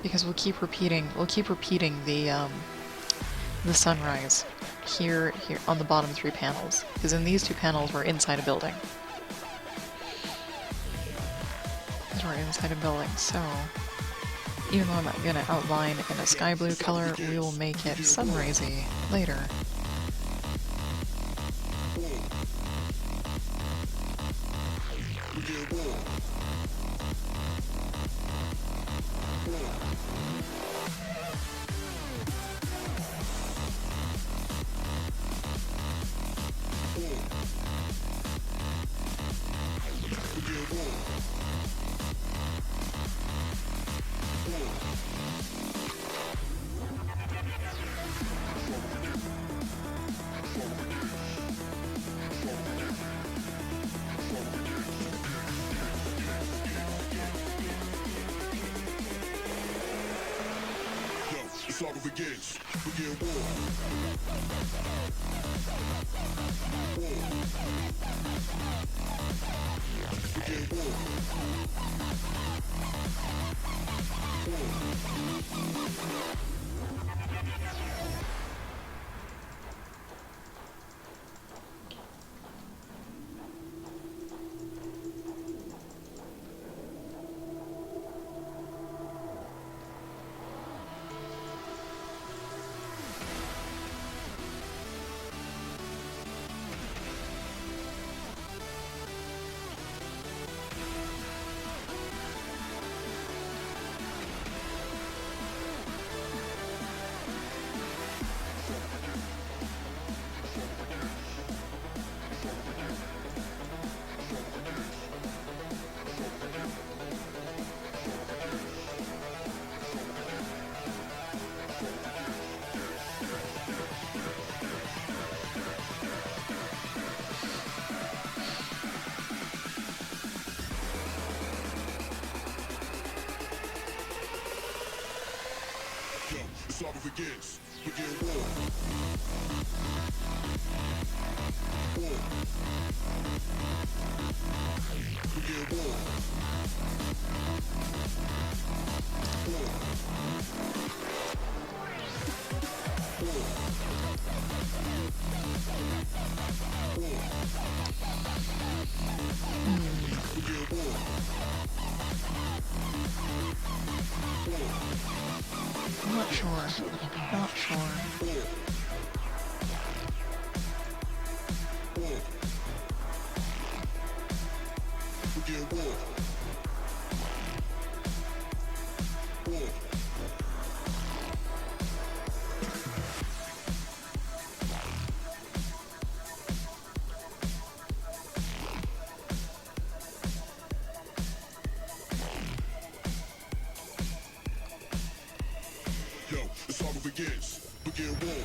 Because we'll keep repeating the sunrise here on the bottom 3 panels. Because in these 2 panels we're inside a building. Because we're inside a building, so even though I'm not gonna outline in a sky blue color, we will make it sunrisey later. saga begins. Begin war. Begin war. Yo, the saga begins. Begin war. War. Begin war. War. Begin war. I'm not sure. Not sure. Begin war. War. Yo, the saga begins. Begin war.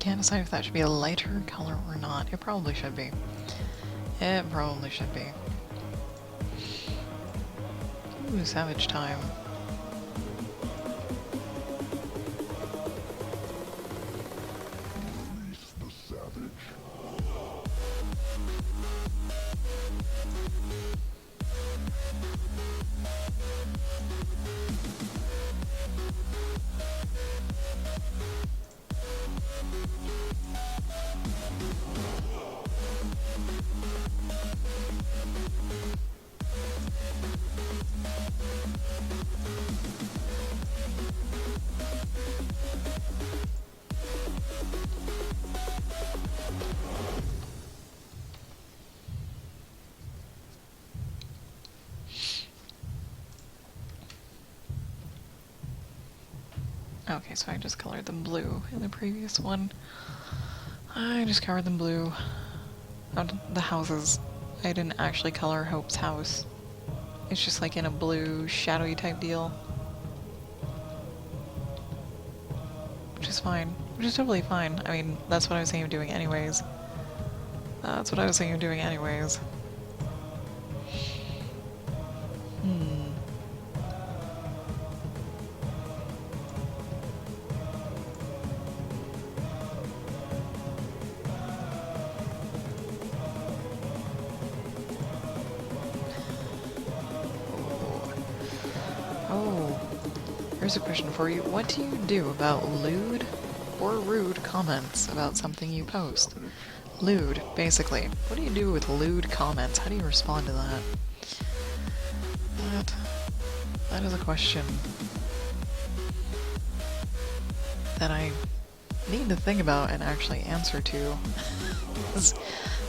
Can't decide if that should be a lighter color or not. It probably should be. It probably should be. Ooh, Savage Time. Release the savage. Okay, so I just colored them blue in the previous one. I just colored them blue. Oh, the houses. I didn't actually color Hope's house. It's just like in a blue, shadowy type deal. Which is fine. Which is totally fine. I mean, that's what I was thinking of doing anyways. That's what I was thinking of doing anyways. Here's a question for you. What do you do about lewd or rude comments about something you post? Lewd, basically. What do you do with lewd comments? How do you respond to that? That is a question that I need to think about and actually answer to.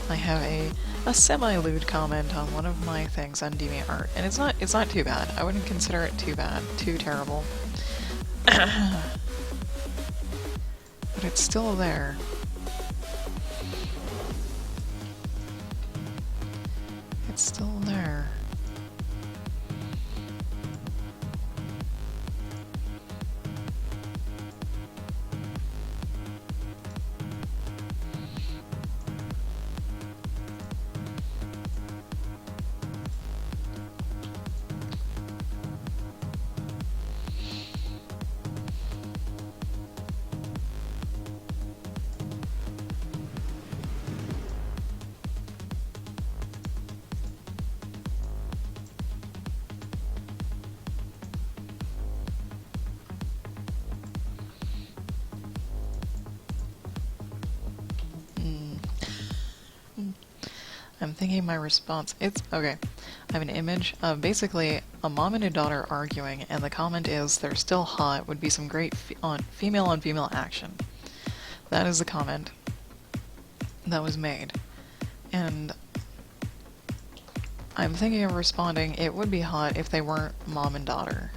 I have a semi-lewd comment on one of my things on DeviantArt, and it's not too bad. I wouldn't consider it too bad, too terrible. But it's still there. It's still there. I'm thinking my response. It's okay. I have an image of basically a mom and a daughter arguing, and the comment is, "They're still hot. Would be some great female on female action." That is the comment that was made, and I'm thinking of responding, "It would be hot if they weren't mom and daughter."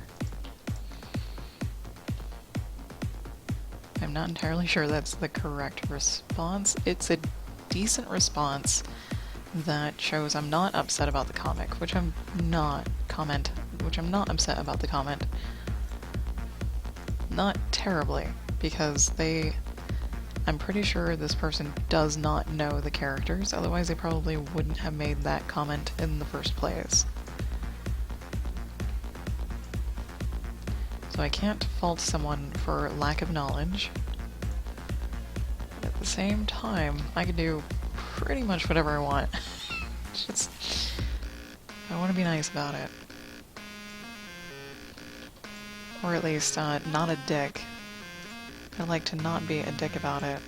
I'm not entirely sure that's the correct response. It's a decent response that shows I'm not upset about the comic, which I'm not upset about the comment. Not terribly, because I'm pretty sure this person does not know the characters, otherwise they probably wouldn't have made that comment in the first place. So I can't fault someone for lack of knowledge. But at the same time, I could do pretty much whatever I want. Just, I want to be nice about it. Or at least, not a dick. I'd like to not be a dick about it.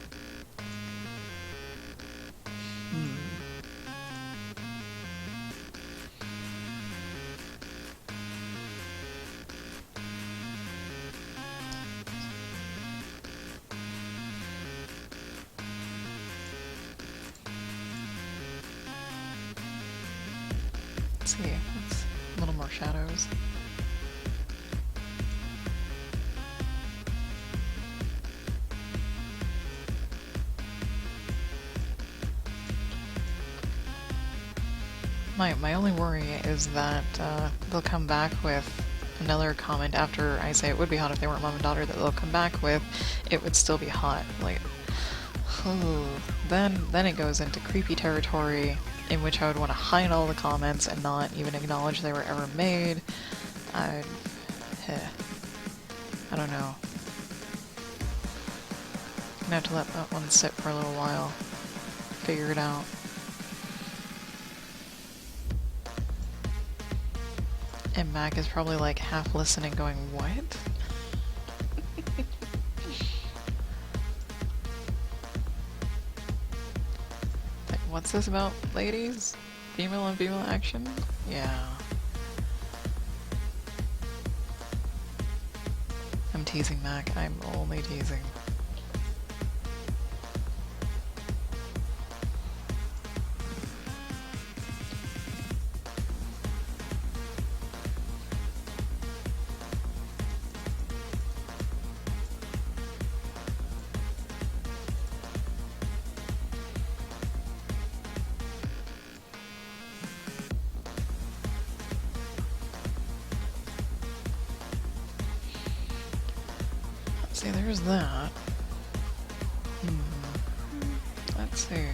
Let's see, let's, a little more shadows. My only worry is that they'll come back with another comment after I say it would be hot if they weren't mom and daughter, that they'll come back with, "It would still be hot." Like, then it goes into creepy territory, in which I would want to hide all the comments and not even acknowledge they were ever made. I don't know. I'm gonna have to let that one sit for a little while. Figure it out. And Mac is probably like half listening going, "What?" Like, what's this about, ladies? Female on female action? Yeah. I'm teasing, Mac. I'm only teasing. See, there's that. Let's see.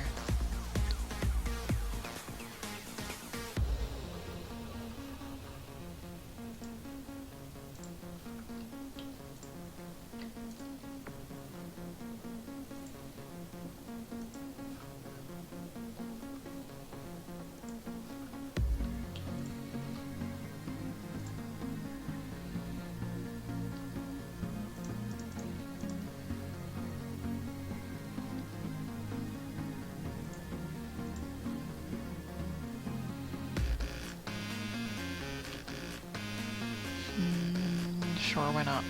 Sure, why not?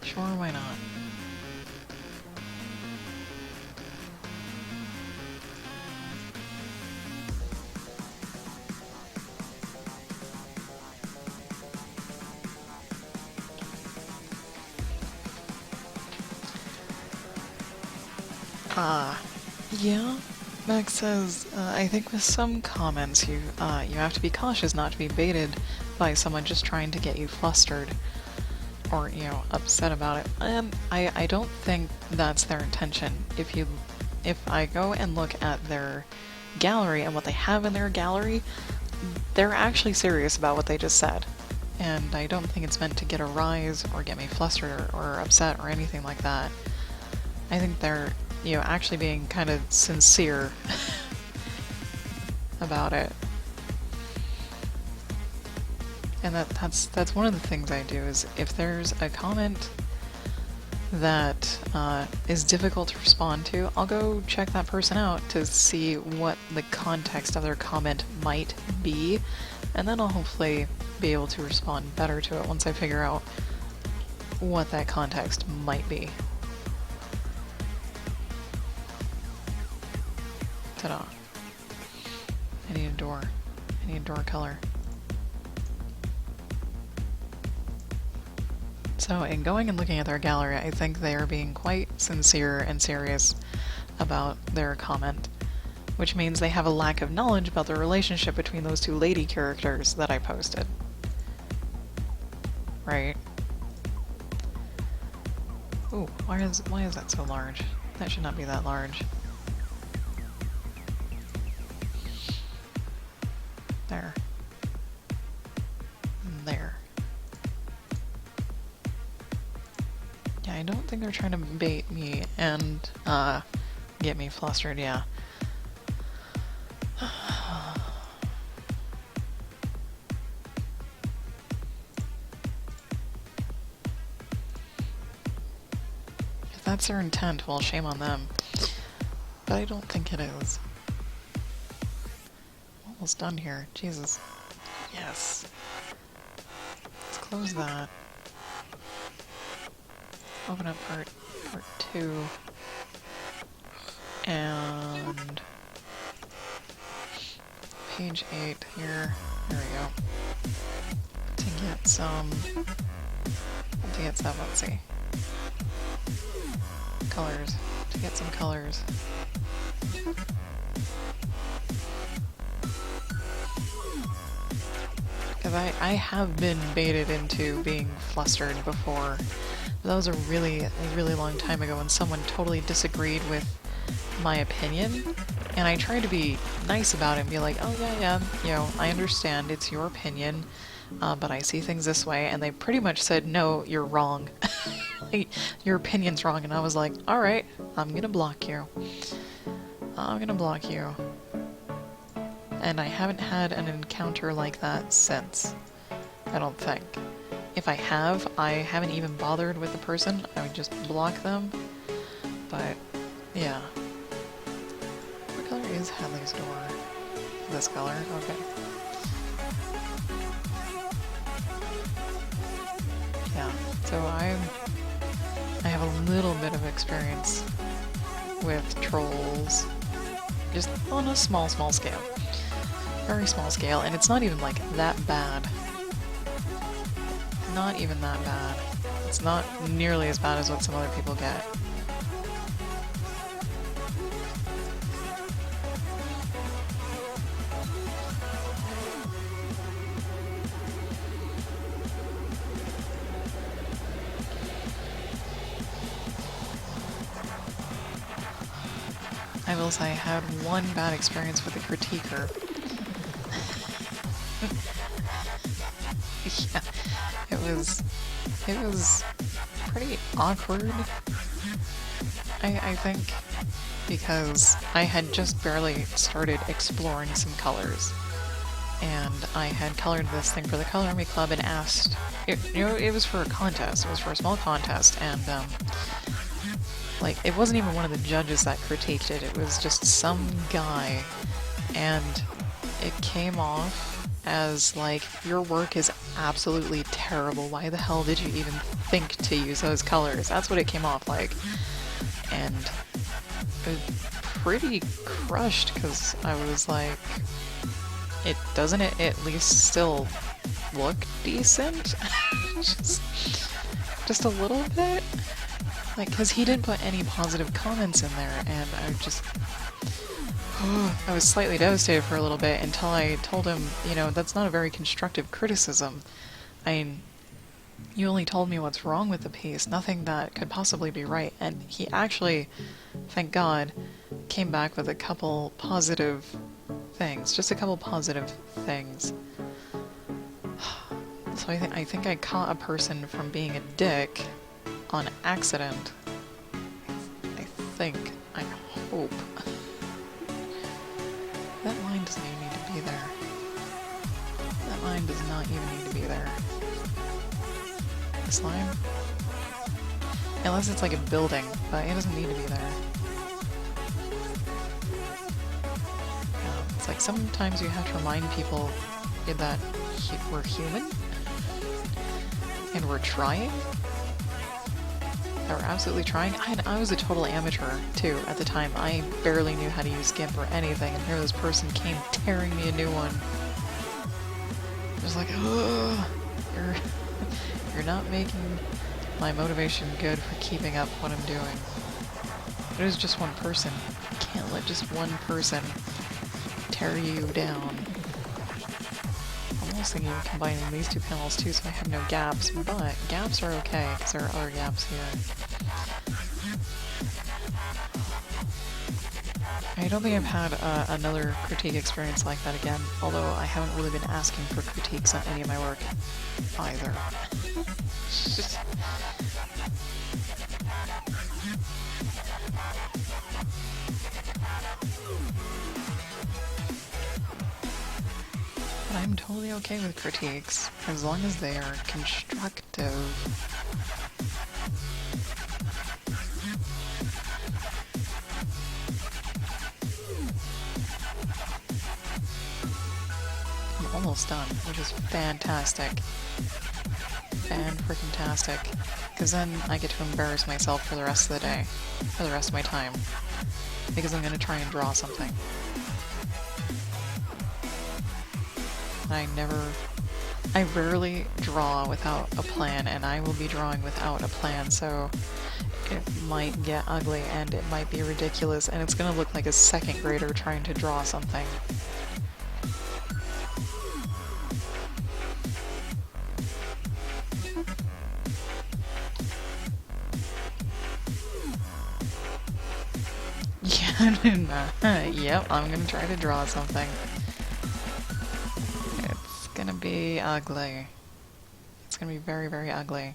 Sure, why not? Yeah. Max says, I think with some comments you have to be cautious not to be baited by someone just trying to get you flustered or, upset about it. And I don't think that's their intention. If I go and look at their gallery and what they have in their gallery, they're actually serious about what they just said. And I don't think it's meant to get a rise or get me flustered or upset or anything like that. I think they're actually being kind of sincere about it. And that's one of the things I do, is if there's a comment that is difficult to respond to, I'll go check that person out to see what the context of their comment might be, and then I'll hopefully be able to respond better to it once I figure out what that context might be. Ta-da. I need a door. I need a door color. So in going and looking at their gallery, I think they are being quite sincere and serious about their comment, which means they have a lack of knowledge about the relationship between those two lady characters that I posted. Right? Ooh, why is that so large? That should not be that large. There. There. Yeah, I don't think they're trying to bait me and get me flustered, yeah. If that's their intent, well, shame on them. But I don't think it is. Almost done here. Jesus. Yes. Let's close that. Open up part 2. And page 8 here. There we go. To get some, let's see. Colors. To get some colors. Because I have been baited into being flustered before. That was a really long time ago when someone totally disagreed with my opinion, and I tried to be nice about it and be like, oh yeah, I understand, it's your opinion, but I see things this way, and they pretty much said, no, you're wrong. Your opinion's wrong, and I was like, alright, I'm gonna block you. I'm gonna block you. And I haven't had an encounter like that since. I don't think. If I haven't even bothered with the person. I would just block them. But, yeah. What color is Hadley's door? This color? Okay. Yeah, so I have a little bit of experience with trolls. Just on a small scale. Very small scale, and it's not even like that bad. Not even that bad. It's not nearly as bad as what some other people get. I will say I had one bad experience with a critiquer. Yeah, it was pretty awkward, I think, because I had just barely started exploring some colors, and I had colored this thing for the Color Me Club and asked, it was for a contest, it was for a small contest, and like, it wasn't even one of the judges that critiqued it, it was just some guy, and it came off as like, your work is absolutely terrible. Why the hell did you even think to use those colors? That's what it came off like. And I was pretty crushed because I was like, it doesn't it at least still look decent? just a little bit? Like, because he didn't put any positive comments in there, and I just... I was slightly devastated for a little bit until I told him, you know, that's not a very constructive criticism. I mean, you only told me what's wrong with the piece, nothing that could possibly be right. And he actually, thank God, came back with a couple positive things. Just a couple positive things. So I think I caught a person from being a dick on accident. I hope. That line doesn't even need to be there. That line does not even need to be there. This line? Unless it's like a building, but it doesn't need to be there. It's like sometimes you have to remind people that we're human, and we're trying. That we're absolutely trying. I was a total amateur, too, at the time. I barely knew how to use GIMP or anything, and here this person came tearing me a new one. I was like, oh, you're not making my motivation good for keeping up what I'm doing. It was just one person. You can't let just one person tear you down. I'm almost thinking of combining these two panels too so I have no gaps, but gaps are okay because there are other gaps here. I don't think I've had another critique experience like that again, although I haven't really been asking for critiques on any of my work either. But I'm totally okay with critiques, as long as they are constructive. I'm almost done, which is fantastic. Fan-freaking-tastic. Because then I get to embarrass myself for the rest of the day. For the rest of my time. Because I'm going to try and draw something. I rarely draw without a plan, and I will be drawing without a plan, so it might get ugly and it might be ridiculous, and it's gonna look like a second grader trying to draw something. Yeah, yep, I'm gonna try to draw something. It's gonna be ugly. It's gonna be very, very ugly.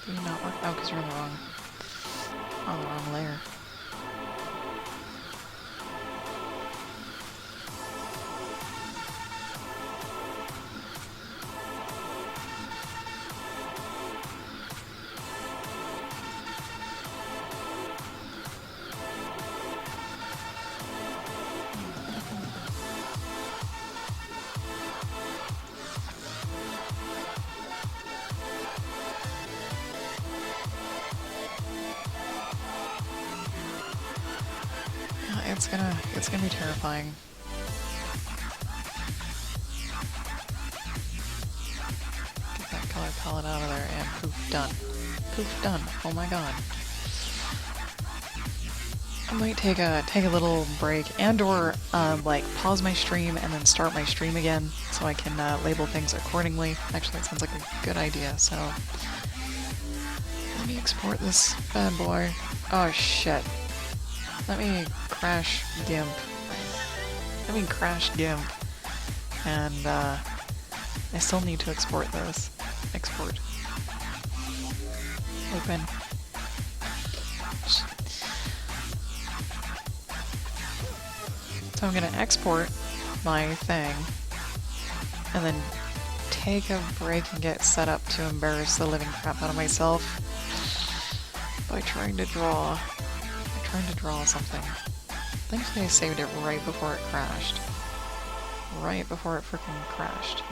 Did it not work? Oh, because you're on the wrong layer. It's gonna be terrifying. Get that color palette out of there and poof, done. Poof, done. Oh my god. I might take a little break and or like pause my stream and then start my stream again so I can label things accordingly. Actually, that sounds like a good idea, so let me export this bad boy. Oh shit. Let me crash GIMP. Let me crash GIMP. And I still need to export this. Export. Open. So I'm gonna export my thing and then take a break and get set up to embarrass the living crap out of myself by trying to draw something. Thankfully I saved it right before it crashed. Right before it freaking crashed.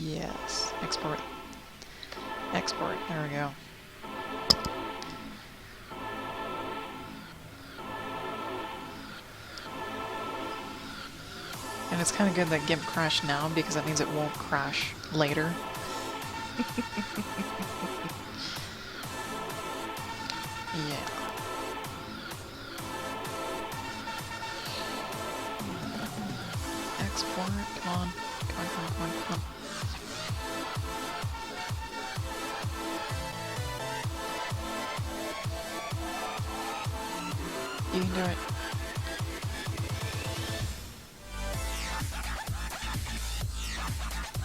Yes. Export. Export. There we go. And it's kind of good that GIMP crashed now because that means it won't crash later. Yeah. Export. Come on. Come on, come on, come on, come on. You can do it.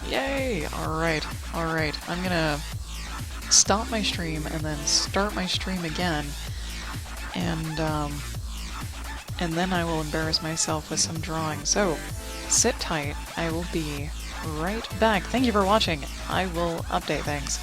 Yay! Alright, alright. I'm gonna stop my stream and then start my stream again. And then I will embarrass myself with some drawing. So, sit tight. I will be right back. Thank you for watching. I will update things.